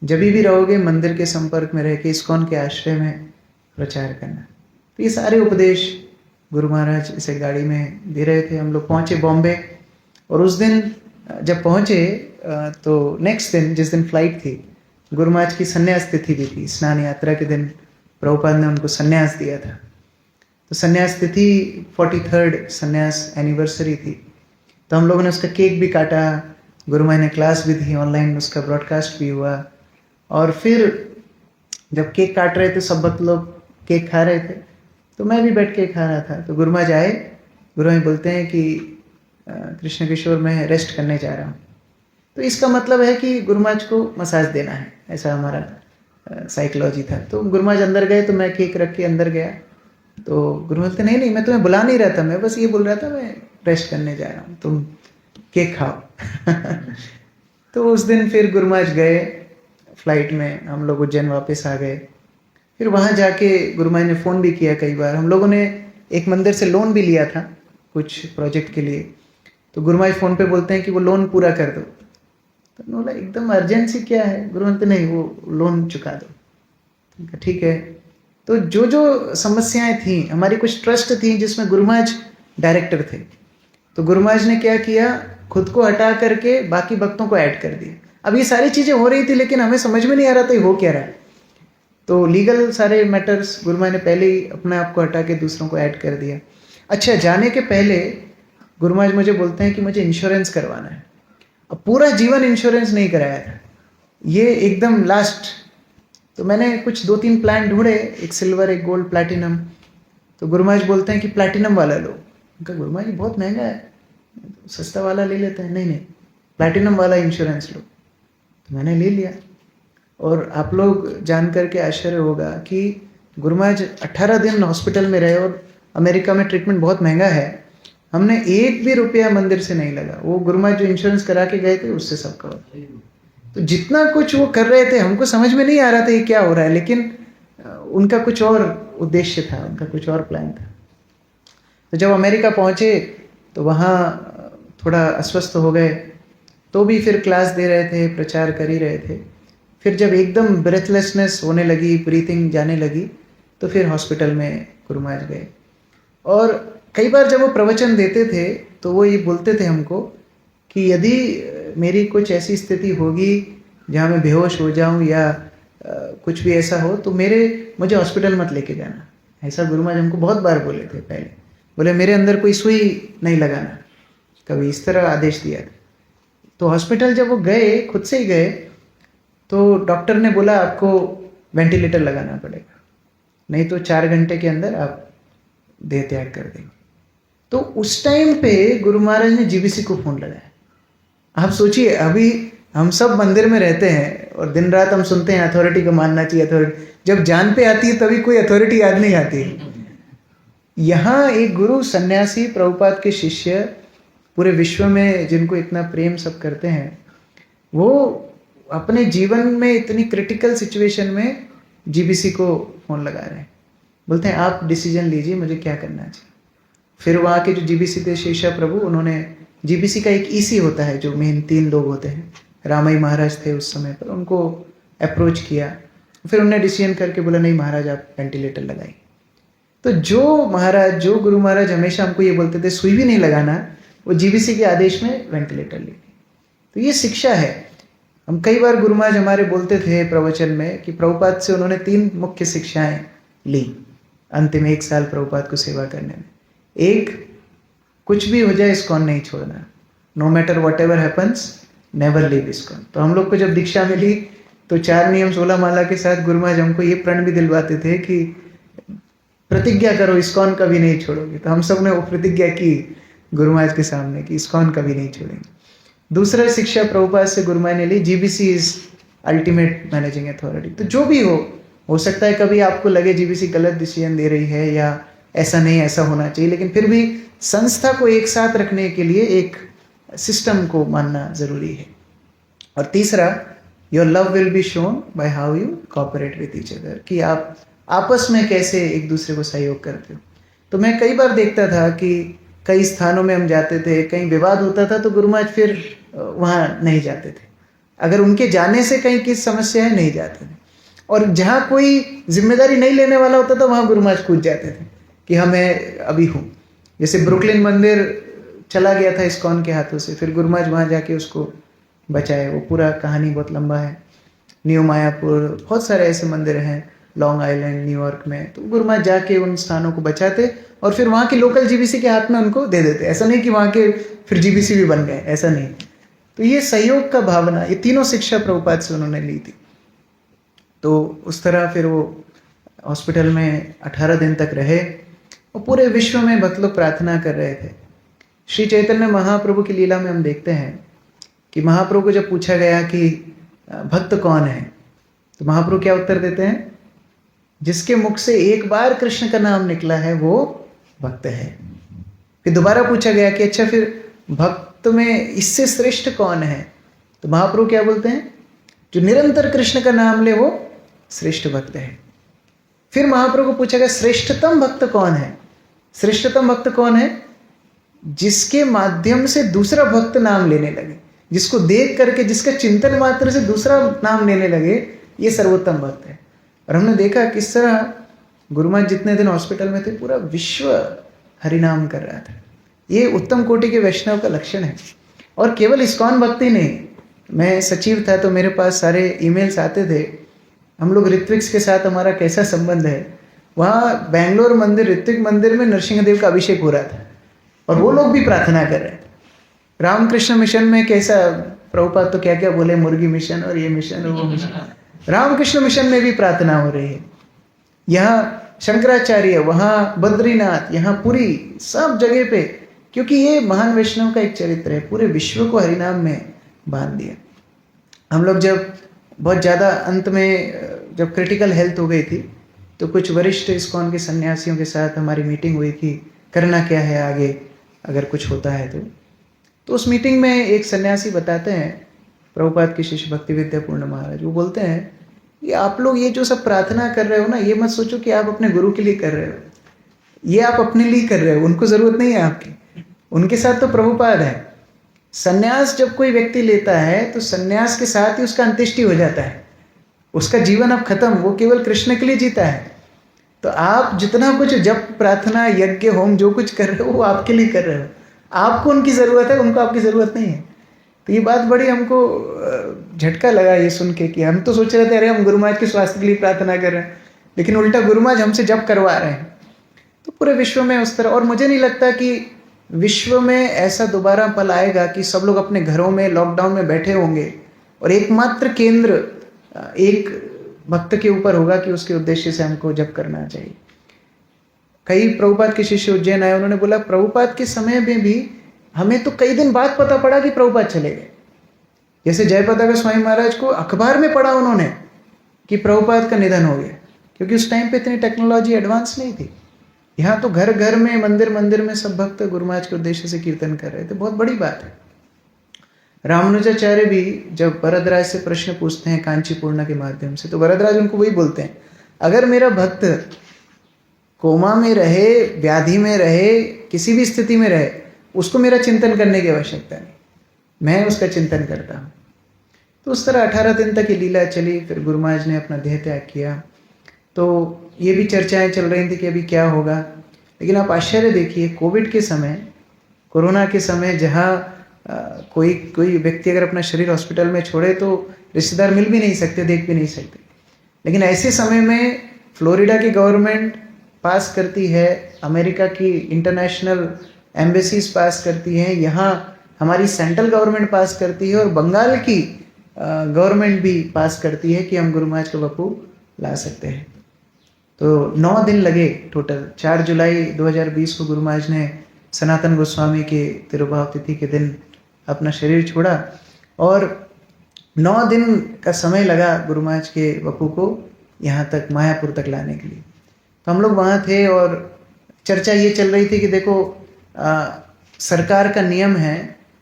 जब भी रहोगे मंदिर के संपर्क में रह के इस्कॉन के आश्रय में प्रचार करना। तो ये सारे उपदेश गुरु महाराज इसे गाड़ी में दे रहे थे। हम लोग पहुँचे बॉम्बे, और उस दिन जब पहुँचे तो नेक्स्ट दिन, जिस दिन फ्लाइट थी, गुरु महाराज की संन्यास तिथि भी थी। स्नान यात्रा के दिन प्रभुपाद ने उनको संन्यास दिया था। तो संन्यास तिथि 43rd संन्यास एनिवर्सरी थी। तो हम लोगों ने उसका केक भी काटा, गुरु महाराज ने क्लास भी दी, ऑनलाइन उसका ब्रॉडकास्ट भी हुआ। और फिर जब केक काट रहे थे, सब भक्त लोग केक खा रहे थे, तो मैं भी बैठ के खा रहा था। तो गुरु महाराज आए, गुरु महाराज बोलते हैं कि कृष्ण किशोर मैं रेस्ट करने जा रहा हूँ। तो इसका मतलब है कि गुरु महाराज को मसाज देना है, ऐसा हमारा साइकोलॉजी था। तो गुरु महाराज अंदर गए, तो मैं केक रख के अंदर गया। तो गुरु महाराज नहीं नहीं, मैं तुम्हें बुला नहीं रहा था, मैं बस ये बोल रहा था मैं रेस्ट करने जा रहा हूँ, तुम केक खाओ। तो उस दिन फिर गुरु महाराज गए फ्लाइट में, हम लोग उज्जैन वापस आ गए। फिर वहाँ जाके गुरु महाराज ने फ़ोन भी किया कई बार। हम लोगों ने एक मंदिर से लोन भी लिया था कुछ प्रोजेक्ट के लिए। तो गुरु महाराज फ़ोन पे बोलते हैं कि वो लोन पूरा कर दो। तो बोला एकदम अर्जेंसी क्या है? गुरु महाराज नहीं, वो लोन चुका दो। ठीक है। तो जो जो समस्याएं थी, हमारी कुछ ट्रस्ट थी जिसमें गुरु महाराज डायरेक्टर थे। तो गुरु महाराज ने क्या किया, खुद को हटा करके बाकी भक्तों को ऐड कर दिया। अब ये सारी चीज़ें हो रही थी लेकिन हमें समझ में नहीं आ रहा था हो क्या रहा है। तो लीगल सारे मैटर्स गुरु महाराज ने पहले ही अपने आप को हटा के दूसरों को ऐड कर दिया। अच्छा, जाने के पहले गुरु महाराज मुझे बोलते हैं कि मुझे इंश्योरेंस करवाना है। अब पूरा जीवन इंश्योरेंस नहीं कराया था, ये एकदम लास्ट। तो मैंने कुछ 2-3 प्लान ढूंढे, एक सिल्वर, एक गोल्ड, प्लैटिनम। तो गुरु महाराज बोलते हैं कि प्लैटिनम वाला लो। उनका गुरु महाराज बहुत महंगा है, सस्ता वाला ले लेते हैं। नहीं नहीं, प्लैटिनम वाला इंश्योरेंस लो। तो मैंने ले लिया। और आप लोग जान करके आश्चर्य होगा कि गुरु महाराज 18 दिन हॉस्पिटल में रहे, और अमेरिका में ट्रीटमेंट बहुत महंगा है। हमने 1 भी रुपया मंदिर से नहीं लगा। वो गुरु महाराज जो इंश्योरेंस करा के गए थे उससे सब कवर। तो जितना कुछ वो कर रहे थे हमको समझ में नहीं आ रहा था ये क्या हो रहा है, लेकिन उनका कुछ और उद्देश्य था, उनका कुछ और प्लान था। तो जब अमेरिका पहुँचे तो वहाँ थोड़ा अस्वस्थ हो गए, तो भी फिर क्लास दे रहे थे, प्रचार कर ही रहे थे। फिर जब एकदम ब्रेथलेसनेस होने लगी, ब्रीथिंग जाने लगी, तो फिर हॉस्पिटल में गुरु महाराज गए। और कई बार जब वो प्रवचन देते थे तो वो ये बोलते थे हमको कि यदि मेरी कुछ ऐसी स्थिति होगी जहाँ मैं बेहोश हो जाऊँ या कुछ भी ऐसा हो तो मुझे हॉस्पिटल मत लेके जाना। ऐसा गुरु महाराज हमको बहुत बार बोले थे पहले। बोले मेरे अंदर कोई सुई नहीं लगाना, कभी इस तरह आदेश दिया था। तो हॉस्पिटल जब वो गए, खुद से ही गए, तो डॉक्टर ने बोला आपको वेंटिलेटर लगाना पड़ेगा, नहीं तो 4 घंटे के अंदर आप देह त्याग कर देंगे। तो उस टाइम पे गुरु महाराज ने जीबीसी को फोन लगाया। आप सोचिए, अभी हम सब मंदिर में रहते हैं और दिन रात हम सुनते हैं अथॉरिटी को मानना चाहिए, अथॉरिटी। जब जान पे आती है तभी कोई अथॉरिटी याद नहीं आती है। यहाँ एक गुरु सन्यासी प्रभुपाद के शिष्य पूरे विश्व में जिनको इतना प्रेम सब करते हैं, वो अपने जीवन में इतनी क्रिटिकल सिचुएशन में जीबीसी को फोन लगा रहे हैं। बोलते हैं आप डिसीजन लीजिए, मुझे क्या करना चाहिए। फिर वहाँ के जो जीबीसी थे शेषा प्रभु, उन्होंने जीबीसी का एक ईसी होता है जो मेन 3 लोग होते हैं, रामाई महाराज थे उस समय पर, उनको अप्रोच किया। फिर उन्होंने डिसीजन करके बोला नहीं महाराज आप वेंटिलेटर लगाइए। तो जो गुरु महाराज हमेशा हमको ये बोलते थे सुई भी नहीं लगाना, वो जीबीसी के आदेश में वेंटिलेटर ले ली। तो ये शिक्षा है। हम कई बार गुरु महाराज हमारे बोलते थे प्रवचन में कि प्रभुपाद से उन्होंने 3 मुख्य शिक्षाएं ली अंतिम 1 साल प्रभुपाद को सेवा करने में। एक, कुछ भी हो जाए इस्कॉन नहीं छोड़ना, no matter whatever happens never leave ISKCON. तो हम लोग को जब दीक्षा मिली तो 4 नियम 16 माला के साथ गुरु महाराज हमको ये प्रण भी दिलवाते थे कि प्रतिज्ञा करो इस्कॉन कभी नहीं छोड़ोगे। तो हम सब ने वो प्रतिज्ञा की गुरु महाराज के सामने कि इस्कॉन कभी नहीं छोड़ेंगे। दूसरा शिक्षा प्रभुपाद से गुरु महाराज ने ली, GBC is ultimate managing authority. तो जो भी हो सकता है कभी आपको लगे जीबीसी गलत डिसीजन दे रही है या ऐसा नहीं, ऐसा होना चाहिए, लेकिन फिर भी संस्था को एक साथ रखने के लिए एक सिस्टम को मानना जरूरी है। और तीसरा, your love will be shown by how you cooperate with each other, कि आप आपस में कैसे एक दूसरे को सहयोग करते हो। तो मैं कई बार देखता था कि कई स्थानों में हम जाते थे, कहीं विवाद होता था तो गुरु महाराज फिर वहाँ नहीं जाते थे। अगर उनके जाने से कहीं किस समस्या है नहीं जाते थे। और जहाँ कोई जिम्मेदारी नहीं लेने वाला होता था वहाँ गुरु महाराज कूद जाते थे कि हाँ मैं अभी हूँ। जैसे ब्रुकलिन मंदिर चला गया था इस्कॉन के हाथों से, फिर गुरु महाराज वहाँ जाके उसको बचाए। वो पूरा कहानी बहुत लंबा है। न्यू मायापुर, बहुत सारे ऐसे मंदिर हैं, लॉन्ग आइलैंड, न्यूयॉर्क में। तो गुरु महाराज जाके उन स्थानों को बचाते और फिर वहाँ के लोकल जीबीसी के हाथ में उनको दे देते। ऐसा नहीं कि वहाँ के फिर जीबीसी भी बन गए, ऐसा नहीं। तो ये सहयोग का भावना, ये तीनों शिक्षा प्रभुपाद से उन्होंने ली थी। तो उस तरह फिर वो हॉस्पिटल में 18 दिन तक रहे और पूरे विश्व में भक्त लोग प्रार्थना कर रहे थे। श्री चैतन्य महाप्रभु की लीला में हम देखते हैं कि महाप्रभु को जब पूछा गया कि भक्त कौन है, तो महाप्रभु क्या उत्तर देते हैं, जिसके मुख से एक बार कृष्ण का नाम निकला है वो भक्त है। फिर दोबारा पूछा गया कि अच्छा फिर भक्त में इससे श्रेष्ठ कौन है, तो महाप्रभु क्या बोलते हैं, जो निरंतर कृष्ण का नाम ले वो श्रेष्ठ भक्त है। फिर महाप्रभु को पूछा गया श्रेष्ठतम भक्त कौन है। श्रेष्ठतम भक्त कौन है, जिसके माध्यम से दूसरा भक्त नाम लेने लगे, जिसको देख करके, जिसका चिंतन मात्र से दूसरा नाम लेने लगे, ये सर्वोत्तम भक्त है। और हमने देखा किस तरह गुरु महाराज जितने दिन हॉस्पिटल में थे पूरा विश्व हरिनाम कर रहा था। ये उत्तम कोटि के वैष्णव का लक्षण है। और केवल इस्कॉन भक्ति नहीं, मैं सचिव था तो मेरे पास सारे ईमेल्स आते थे। हम लोग ऋत्विक्स के साथ हमारा कैसा संबंध है, वहाँ बेंगलोर मंदिर, ऋत्विक मंदिर में नरसिंहदेव का अभिषेक हो रहा था और वो लोग भी प्रार्थना कर रहे थे। रामकृष्ण मिशन में कैसा, प्रभुपाद तो क्या क्या बोले, मुर्गी मिशन और ये मिशन और वो मिशन, रामकृष्ण मिशन में भी प्रार्थना हो रही है। यहाँ शंकराचार्य, वहाँ बद्रीनाथ, यहाँ पुरी, सब जगह पे, क्योंकि ये महान वैष्णव का एक चरित्र है, पूरे विश्व को हरिनाम में बांध दिया। हम लोग जब बहुत ज़्यादा अंत में जब क्रिटिकल हेल्थ हो गई थी तो कुछ वरिष्ठ इस्कॉन के सन्यासियों के साथ हमारी मीटिंग हुई कि करना क्या है आगे अगर कुछ होता है तो उस मीटिंग में एक सन्यासी बताते हैं, प्रभुपाद के शिष्य भक्ति विद्यापूर्ण महाराज, वो बोलते हैं ये आप लोग ये जो सब प्रार्थना कर रहे हो ना, ये मत सोचो कि आप अपने गुरु के लिए कर रहे हो, ये आप अपने लिए कर रहे हो, उनको ज़रूरत नहीं है आपकी, उनके साथ तो प्रभुपाद है। सन्यास जब कोई व्यक्ति लेता है तो सन्यास के साथ ही उसका अंत्येष्टि हो जाता है, उसका जीवन अब खत्म, वो केवल कृष्ण के लिए जीता है। तो आप जितना कुछ जप प्रार्थना यज्ञ होम जो कुछ कर रहे हो वो आपके लिए कर रहे हो, आपको उनकी ज़रूरत है, उनको आपकी ज़रूरत नहीं है। तो ये बात बड़ी हमको झटका लगा ये सुन के कि हम तो सोच रहे थे अरे हम गुरु महाराज के स्वास्थ्य के लिए प्रार्थना कर रहे हैं, लेकिन उल्टा गुरु महाराज हमसे जप करवा रहे हैं। तो पूरे विश्व में उस तरह, और मुझे नहीं लगता कि विश्व में ऐसा दोबारा पल आएगा कि सब लोग अपने घरों में लॉकडाउन में बैठे होंगे और एकमात्र केंद्र एक भक्त के ऊपर होगा कि उसके उद्देश्य से हमको जप करना चाहिए। कई प्रभुपाद के शिष्य उज्जैन आए, उन्होंने बोला प्रभुपाद के समय में भी हमें तो कई दिन बाद पता पड़ा कि प्रभुपाद चले गए। जैसे जयप्रदा स्वामी महाराज को अखबार में पढ़ा उन्होंने कि प्रभुपाद का निधन हो गया, क्योंकि उस टाइम पे इतनी टेक्नोलॉजी एडवांस नहीं थी। यहाँ तो घर घर में मंदिर मंदिर में सब भक्त गुरु महाराज के उद्देश्य से कीर्तन कर रहे थे, बहुत बड़ी बात है। रामानुजाचार्य भी जब वरदराज से प्रश्न पूछते हैं कांची पूर्णा के माध्यम से, तो वरदराज उनको वही बोलते हैं, अगर मेरा भक्त कोमा में रहे, व्याधि में रहे, किसी भी स्थिति में रहे, उसको मेरा चिंतन करने की आवश्यकता नहीं, मैं उसका चिंतन करता हूँ। तो उस तरह 18 दिन तक ये लीला चली। फिर गुरु महाराज ने अपना देह त्याग किया। तो ये भी चर्चाएं चल रही थी कि अभी क्या होगा, लेकिन आप आश्चर्य देखिए, कोविड के समय, कोरोना के समय, जहाँ कोई व्यक्ति अगर अपना शरीर हॉस्पिटल में छोड़े तो रिश्तेदार मिल भी नहीं सकते, देख भी नहीं सकते, लेकिन ऐसे समय में फ्लोरिडा की गवर्नमेंट पास करती है, अमेरिका की इंटरनेशनल एम्बेसीज पास करती हैं, यहाँ हमारी सेंट्रल गवर्नमेंट पास करती है और बंगाल की गवर्नमेंट भी पास करती है कि हम गुरु महाराज का बपू ला सकते हैं। तो 9 दिन लगे टोटल। 4 जुलाई 2020 को गुरु महाराज ने सनातन गोस्वामी के तिरुभाव तिथि के दिन अपना शरीर छोड़ा और 9 दिन का समय लगा गुरु महाराज के बपू को यहाँ तक मायापुर तक लाने के लिए। तो हम लोग वहाँ थे और चर्चा ये चल रही थी कि देखो सरकार का नियम है,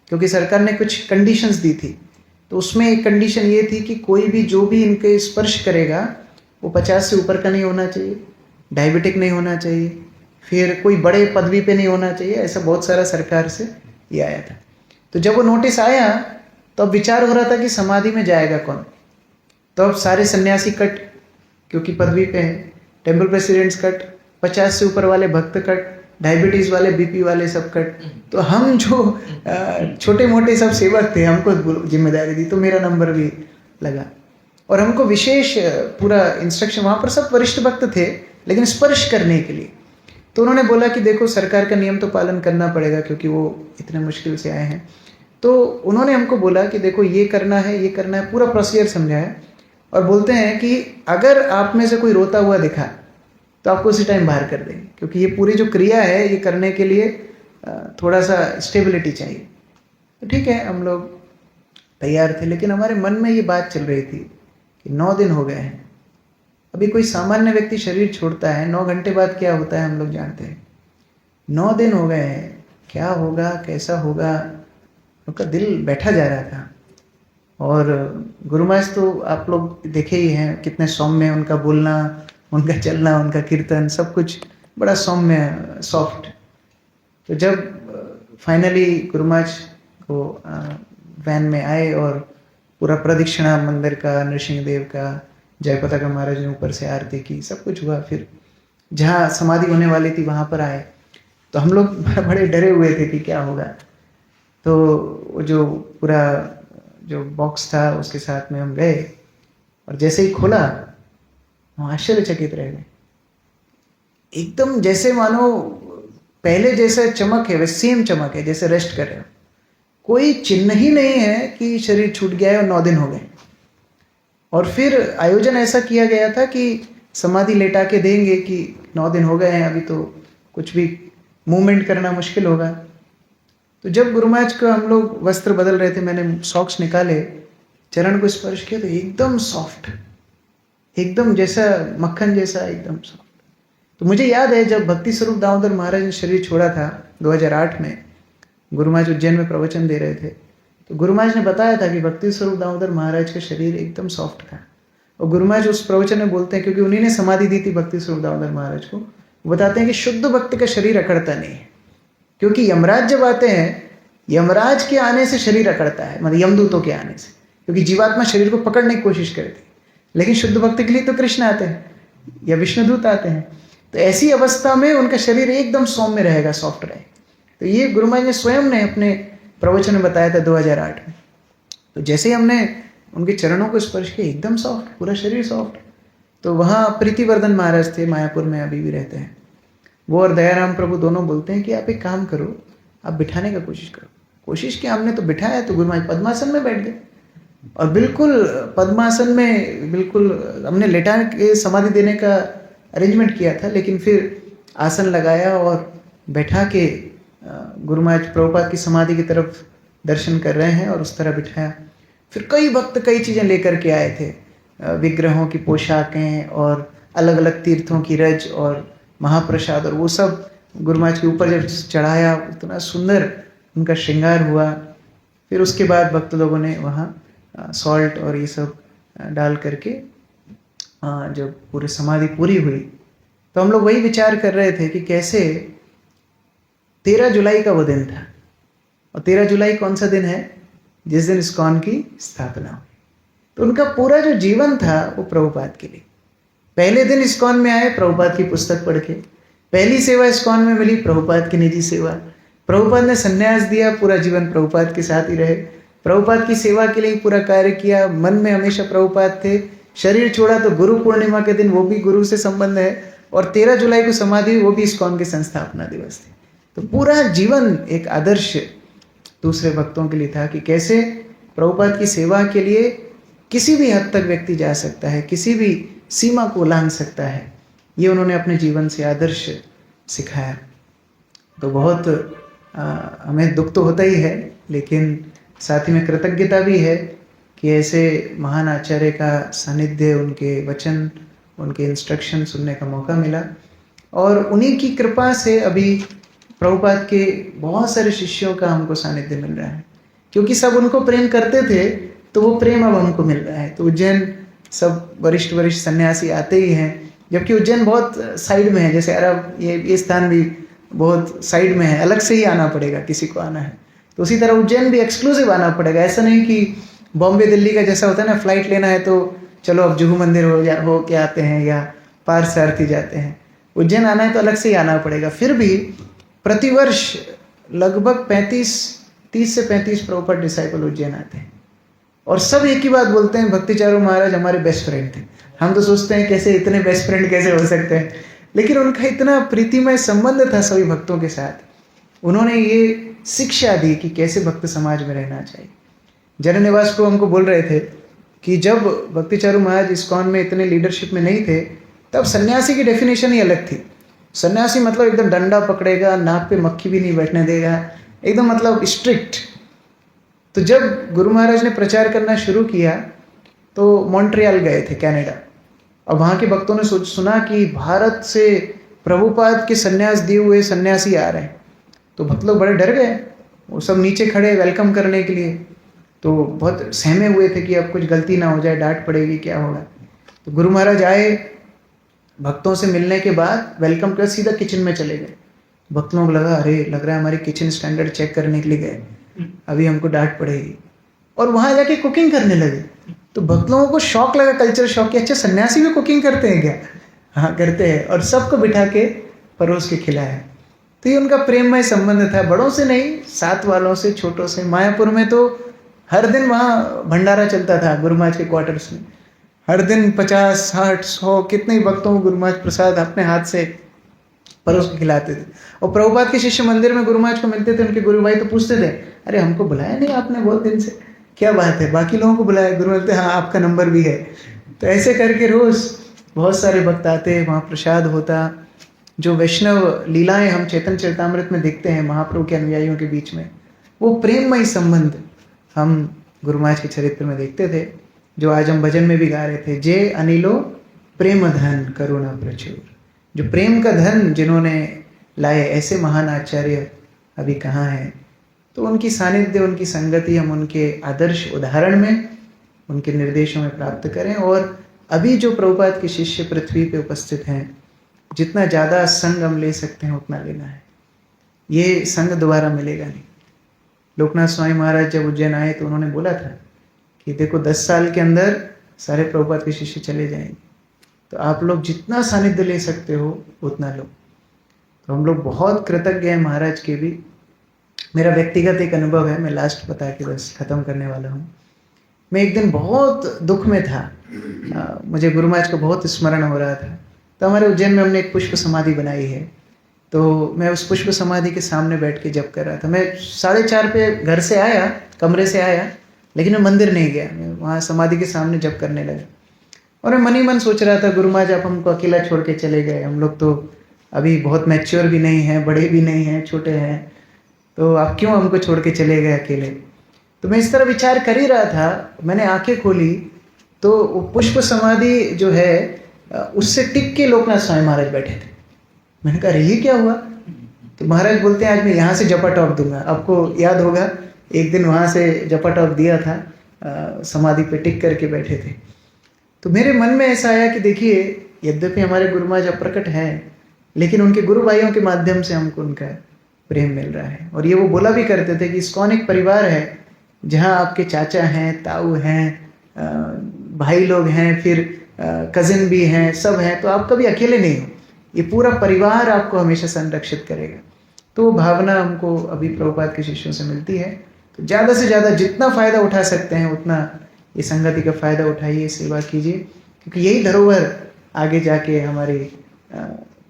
क्योंकि सरकार ने कुछ कंडीशंस दी थी, तो उसमें एक कंडीशन ये थी कि कोई भी जो भी इनके स्पर्श करेगा वो 50 से ऊपर का नहीं होना चाहिए, डायबिटिक नहीं होना चाहिए, फिर कोई बड़े पदवी पे नहीं होना चाहिए। ऐसा बहुत सारा सरकार से ये आया था। तो जब वो नोटिस आया तो अब विचार हो रहा था कि समाधि में जाएगा कौन। तो अब सारे सन्यासी कट, क्योंकि पदवी पे हैं, टेम्पल प्रेसिडेंट्स कट, 50 से ऊपर वाले भक्त कट, डायबिटीज़ वाले, बीपी वाले सब कट। तो हम जो छोटे मोटे सब सेवक थे, हमको जिम्मेदारी दी, तो मेरा नंबर भी लगा और हमको विशेष पूरा इंस्ट्रक्शन, वहाँ पर सब वरिष्ठ भक्त थे लेकिन स्पर्श करने के लिए। तो उन्होंने बोला कि देखो सरकार का नियम तो पालन करना पड़ेगा, क्योंकि वो इतने मुश्किल से आए हैं। तो उन्होंने हमको बोला कि देखो ये करना है, ये करना है, पूरा प्रोसीजर समझाया और बोलते हैं कि अगर आप में से कोई रोता हुआ दिखा तो आपको उसी टाइम बाहर कर देंगे, क्योंकि ये पूरी जो क्रिया है ये करने के लिए थोड़ा सा स्टेबिलिटी चाहिए। तो ठीक है, हम लोग तैयार थे, लेकिन हमारे मन में ये बात चल रही थी कि 9 दिन हो गए हैं। अभी कोई सामान्य व्यक्ति शरीर छोड़ता है, 9 घंटे बाद क्या होता है हम लोग जानते हैं। 9 दिन हो गए हैं, क्या होगा, कैसा होगा, उनका दिल बैठा जा रहा था। और गुरु महाराज तो आप लोग देखे ही हैं कितने सौम्य, उनका बोलना, उनका चलना, उनका कीर्तन, सब कुछ बड़ा सौम्य, सॉफ्ट। तो जब फाइनली गुरु महाराज को वैन में आए और पूरा प्रदक्षिणा मंदिर का, नृसिंह देव का, जयपता का महाराज ने ऊपर से आरती की, सब कुछ हुआ। फिर जहाँ समाधि होने वाली थी वहाँ पर आए तो हम लोग बड़े डरे हुए थे कि क्या होगा। तो वो जो पूरा जो बॉक्स था उसके साथ में हम गए और जैसे ही खोला हम आश्चर्यचकित रह गए। एकदम जैसे मानो पहले जैसे चमक है वैसे सेम चमक है, जैसे रेस्ट कर रहे हो। कोई चिन्ह ही नहीं है कि शरीर छूट गया है और 9 दिन हो गए। और फिर आयोजन ऐसा किया गया था कि समाधि लेटा के देंगे कि 9 दिन हो गए हैं, अभी तो कुछ भी मूवमेंट करना मुश्किल होगा। तो जब गुरु महाराज को हम लोग वस्त्र बदल रहे थे, मैंने सॉक्स निकाले, चरण को स्पर्श किया तो एकदम सॉफ्ट, एकदम जैसा मक्खन जैसा, एकदम सॉफ्ट। तो मुझे याद है जब भक्ति स्वरूप दामोदर महाराज ने शरीर छोड़ा था 2008 में, गुरु महाराज उज्जैन में प्रवचन दे रहे थे, तो गुरु महाराज ने बताया था कि भक्ति स्वरूप दामोदर महाराज का शरीर एकदम सॉफ्ट था। और गुरु महाराज उस प्रवचन में बोलते हैं, क्योंकि उन्हीं ने समाधि दी थी भक्ति स्वरूप दामोदर महाराज को, बताते हैं कि शुद्ध भक्त का शरीर अकड़ता नहीं है, क्योंकि यमराज जब आते हैं, यमराज के आने से शरीर अकड़ता है, मतलब यमदूतों के आने से, क्योंकि जीवात्मा शरीर को पकड़ने की कोशिश करती है। लेकिन शुद्ध भक्त के लिए तो कृष्ण आते हैं या विष्णुदूत आते हैं, तो ऐसी अवस्था में उनका शरीर एकदम सौम्य रहेगा, सॉफ्ट रहेगा। तो ये गुरु महाराज ने स्वयं ने अपने प्रवचन में बताया था 2008 में। तो जैसे ही हमने उनके चरणों को स्पर्श किया, एकदम सॉफ्ट, पूरा शरीर सॉफ्ट। तो वहाँ प्रीतिवर्धन महाराज थे, मायापुर में अभी भी रहते हैं, वो और दयाराम प्रभु दोनों बोलते हैं कि आप एक काम करो, आप बिठाने का कोशिश करो। कोशिश किया हमने, तो बिठाया, तो गुरु महाराज पद्मासन में बैठ गए, और बिल्कुल पद्मासन में बिल्कुल हमने लेटा के समाधि देने का अरेंजमेंट किया था, लेकिन फिर आसन लगाया और बैठा के गुरु महाराज प्रभुपाद की समाधि की तरफ दर्शन कर रहे हैं और उस तरह बिठाया। फिर कई भक्त कई चीज़ें लेकर के आए थे, विग्रहों की पोशाकें और अलग अलग तीर्थों की रज और महाप्रसाद, और वो सब गुरु महाराज के ऊपर जब चढ़ाया, इतना सुंदर उनका श्रृंगार हुआ। फिर उसके बाद भक्त लोगों ने वहाँ सॉल्ट और ये सब डाल करके जब पूरी समाधि पूरी हुई, तो हम लोग वही विचार कर रहे थे कि कैसे 13 जुलाई का वो दिन था, और 13 जुलाई कौन सा दिन है? जिस दिन इस्कॉन की स्थापना हुई। तो उनका पूरा जो जीवन था वो प्रभुपाद के लिए। पहले दिन इस्कॉन में आए प्रभुपाद की पुस्तक पढ़ के, पहली सेवा इस्कॉन में मिली प्रभुपाद की निजी सेवा, प्रभुपाद ने संन्यास दिया, पूरा जीवन प्रभुपाद के साथ ही रहे, प्रभुपाद की सेवा के लिए पूरा कार्य किया, मन में हमेशा प्रभुपाद थे। शरीर छोड़ा तो गुरु पूर्णिमा के दिन, वो भी गुरु से संबंध है, और 13 जुलाई को समाधि हुई, वो भी इस्कॉन के संस्थापना दिवस थे। तो पूरा जीवन एक आदर्श दूसरे भक्तों के लिए था कि कैसे प्रभुपाद की सेवा के लिए किसी भी हद तक व्यक्ति जा सकता है, किसी भी सीमा को उल्लांघ सकता है। ये उन्होंने अपने जीवन से आदर्श सिखाया। तो बहुत हमें दुख तो होता ही है, लेकिन साथ ही में कृतज्ञता भी है कि ऐसे महान आचार्य का सानिध्य, उनके वचन, उनके इंस्ट्रक्शन सुनने का मौका मिला, और उन्हीं की कृपा से अभी प्रभुपाद के बहुत सारे शिष्यों का हमको सानिध्य मिल रहा है, क्योंकि सब उनको प्रेम करते थे, तो वो प्रेम अब हमको मिल रहा है। तो उज्जैन सब वरिष्ठ सन्यासी आते ही हैं, जबकि उज्जैन बहुत साइड में है, जैसे अरब ये स्थान भी बहुत साइड में है, अलग से ही आना पड़ेगा किसी को आना है। तो उसी तरह उज्जैन भी एक्सक्लूसिव आना पड़ेगा। ऐसा नहीं कि बॉम्बे दिल्ली का जैसा होता है ना, फ्लाइट लेना है तो चलो अब जुहू मंदिर हो के आते हैं या पारसारथी जाते हैं। उज्जैन आना है तो अलग से ही आना पड़ेगा। फिर भी प्रतिवर्ष लगभग 30 से 35 प्रॉपर डिसाइपल उज्जैन आते हैं, और सब एक ही बात बोलते हैं, भक्तिचारू महाराज हमारे बेस्ट फ्रेंड थे। हम तो सोचते हैं कैसे इतने बेस्ट फ्रेंड कैसे हो सकते हैं, लेकिन उनका इतना प्रीतिमय संबंध था सभी भक्तों के साथ। उन्होंने ये शिक्षा दी कि कैसे भक्त समाज में रहना चाहिए। जननिवास को हमको बोल रहे थे कि जब भक्तिचारू महाराज इस्कॉन में इतने लीडरशिप में नहीं थे, तब सन्यासी की डेफिनेशन ही अलग थी। सन्यासी मतलब एकदम डंडा पकड़ेगा, नाक पे मक्खी भी नहीं बैठने देगा, एकदम मतलब स्ट्रिक्ट। तो जब गुरु महाराज ने प्रचार करना शुरू किया तो मॉन्ट्रियल गए थे, कनाडा, और वहाँ के भक्तों ने सुना कि भारत से प्रभुपाद के सन्यास दिए हुए सन्यासी आ रहे हैं। तो भक्त लोग बड़े डर गए, वो सब नीचे खड़े वेलकम करने के लिए, तो बहुत सहमे हुए थे कि अब कुछ गलती ना हो जाए, डांट पड़ेगी, क्या होगा। तो गुरु महाराज आए, भक्तों से मिलने के बाद वेलकम कर सीधा किचन में चले गए। भक्त लोग लगा अरे लग रहा है हमारी किचन स्टैंडर्ड चेक करने के लिए गए, अभी हमको डांट पड़ेगी, और वहाँ जाके कुकिंग करने लगे। तो भक्त लोगों को शौक लगा, कल्चर शौक, कि अच्छा सन्यासी भी कुकिंग करते हैं क्या? हाँ करते हैं, और सबको बिठा के परोस के खिलाया। तो ये उनका प्रेममय संबंध था, बड़ों से नहीं, साथ वालों से, छोटों से। मायापुर में तो हर दिन वहाँ भंडारा चलता था गुरु महाराज के क्वार्टर्स में, हर दिन 50, 60, 100 कितने ही भक्तों को गुरु महाराज प्रसाद अपने हाथ से परोस के खिलाते थे। और प्रभुपाद के शिष्य मंदिर में गुरु महाराज को मिलते थे, उनके गुरु भाई तो पूछते थे अरे हमको बुलाया नहीं आपने बहुत दिन से, क्या बात है? बाकी लोगों को बुलाया? गुरु बोलते हाँ आपका नंबर भी है। तो ऐसे करके रोज़ बहुत सारे भक्त आते, वहाँ प्रसाद होता। जो वैष्णव लीलाएं हम चैतन्य चरितामृत में देखते हैं महाप्रभु के अनुयायियों के बीच में, वो प्रेममय संबंध हम गुरु महाराज के चरित्र में देखते थे, जो आज हम भजन में भी गा रहे थे। जे अनिलो प्रेम धन करुणा प्रचुर, जो प्रेम का धन जिन्होंने लाए, ऐसे महान आचार्य अभी कहाँ हैं। तो उनकी सानिध्य, उनकी संगति हम उनके आदर्श उदाहरण में, उनके निर्देशों में प्राप्त करें, और अभी जो प्रभुपाद के शिष्य पृथ्वी पे उपस्थित हैं, जितना ज़्यादा संग हम ले सकते हैं उतना लेना है। ये संग दोबारा मिलेगा नहीं। लोकनाथ स्वामी महाराज जब उज्जैन आए तो उन्होंने बोला था कि देखो 10 साल के अंदर सारे प्रभुपाद के शिष्य चले जाएंगे, तो आप लोग जितना सानिध्य ले सकते हो उतना लो। तो हम लोग बहुत कृतज्ञ हैं महाराज के भी। मेरा व्यक्तिगत एक अनुभव है, मैं लास्ट बता के बस ख़त्म करने वाला हूँ। मैं एक दिन बहुत दुख में था, मुझे गुरु महाराज का बहुत स्मरण हो रहा था। तो हमारे उज्जैन में हमने एक पुष्प समाधि बनाई है, तो मैं उस पुष्प समाधि के सामने बैठ के जप कर रहा था। मैं 4:30 पे घर से आया, कमरे से आया, लेकिन मैं मंदिर नहीं गया, मैं वहाँ समाधि के सामने जप करने लगा। और मैं मन ही मन सोच रहा था, गुरु महाराज आप हमको अकेला छोड़ के चले गए, हम लोग तो अभी बहुत मैच्योर भी नहीं हैं, बड़े भी नहीं हैं, छोटे हैं, तो आप क्यों हमको छोड़ के चले गए अकेले। तो मैं इस तरह विचार कर ही रहा था। मैंने आंखें खोली तो वो पुष्प समाधि जो है उससे टिक के लोकनाथ स्वामी महाराज बैठे थे। मैंने कहा ये क्या हुआ। तो महाराज बोलते हैं आज मैं यहाँ से जपा टॉप दूंगा। आपको याद होगा एक दिन वहाँ से जपा टॉप दिया था, समाधि पे टिक करके बैठे थे। तो मेरे मन में ऐसा आया कि देखिए, यद्यपि हमारे गुरु महाराज अप्रकट हैं, लेकिन उनके गुरु भाइयों के माध्यम से हमको उनका प्रेम मिल रहा है। और ये वो बोला भी करते थे कि इस्कॉन एक परिवार है जहाँ आपके चाचा हैं, ताऊ हैं, भाई लोग हैं, फिर कजिन भी हैं, सब हैं, तो आप कभी अकेले नहीं हो। ये पूरा परिवार आपको हमेशा संरक्षित करेगा। तो वो भावना हमको अभी प्रभुपाद के शिष्यों से मिलती है। तो ज़्यादा से ज़्यादा जितना फ़ायदा उठा सकते हैं उतना ये संगति का फ़ायदा उठाइए, सेवा कीजिए, क्योंकि यही धरोहर आगे जाके हमारी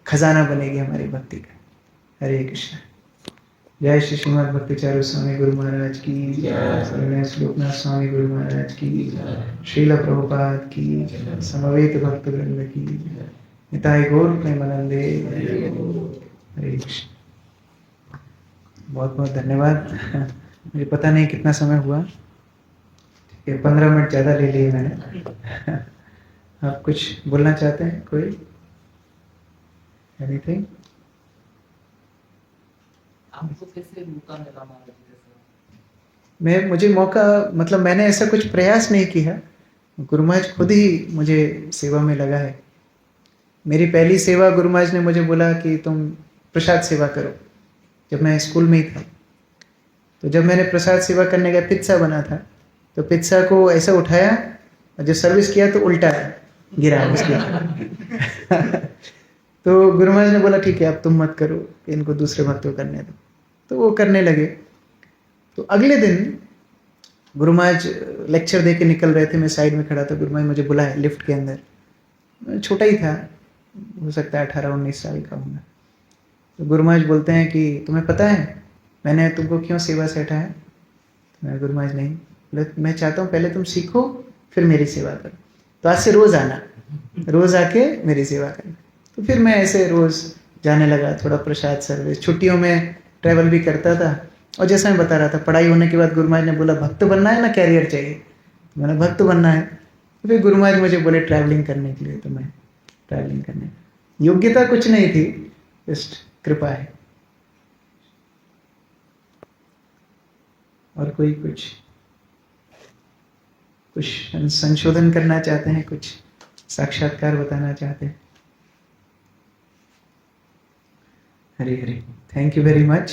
खजाना बनेगी हमारी भक्ति का। हरे कृष्ण। जय श्री श्रीमद् भक्तिचार्य स्वामी गुरु महाराज की जय, लोकनाथ स्वामी गुरु महाराज की जय, श्रील प्रभुपाद की जय, समवेत भक्तवृंद की जय, निताय गौर प्रेमानंदे। हरे कृष्ण। बहुत बहुत धन्यवाद। मुझे पता नहीं कितना समय हुआ, 15 मिनट ज़्यादा ले लिए मैंने। आप कुछ बोलना चाहते हैं कोई? एनीथिंग? आपको कैसे मौका मिला महाराज? मुझे मौका, मतलब मैंने ऐसा कुछ प्रयास नहीं किया, गुरु महाराज खुद ही मुझे सेवा में लगा है। मेरी पहली सेवा गुरु महाराज ने मुझे बोला कि तुम प्रसाद सेवा करो, जब मैं स्कूल में ही था। तो जब मैंने प्रसाद सेवा करने का पिज्ज़ा बना था, तो पिज्ज़ा को ऐसा उठाया और जब सर्विस किया तो उल्टा गिरा उसके। तो गुरु महाराज ने बोला ठीक है अब तुम मत करो, इनको दूसरे भक्तों को करने दो। तो वो करने लगे। तो अगले दिन गुरु महाराज लेक्चर दे के निकल रहे थे, मैं साइड में खड़ा था। गुरु महाराज मुझे बुलाया लिफ्ट के अंदर, मैं छोटा ही था, हो सकता है 18-19 साल का हूँ। तो गुरु महाराज बोलते हैं कि तुम्हें पता है मैंने तुमको क्यों सेवा से हटाया? तो मैं गुरु महाराज नहीं, बोले मैं चाहता हूँ पहले तुम सीखो फिर मेरी सेवा करो, तो आज से रोज़ आना, रोज़ आके मेरी सेवा करना। तो फिर मैं ऐसे रोज़ जाने लगा, थोड़ा प्रसाद सर्विस, छुट्टियों में ट्रैवल भी करता था। और जैसा मैं बता रहा था, पढ़ाई होने के बाद गुरु महाराज ने बोला भक्त बनना है ना कैरियर चाहिए, तो मैंने भक्त बनना है। तो फिर गुरु महाराज मुझे बोले ट्रैवलिंग करने के लिए, तो मैं ट्रैवलिंग करने, योग्यता कुछ नहीं थी, जस्ट कृपा है। और कोई कुछ संशोधन करना चाहते हैं, कुछ साक्षात्कार बताना चाहते हैं? Hare Hare, thank you very much.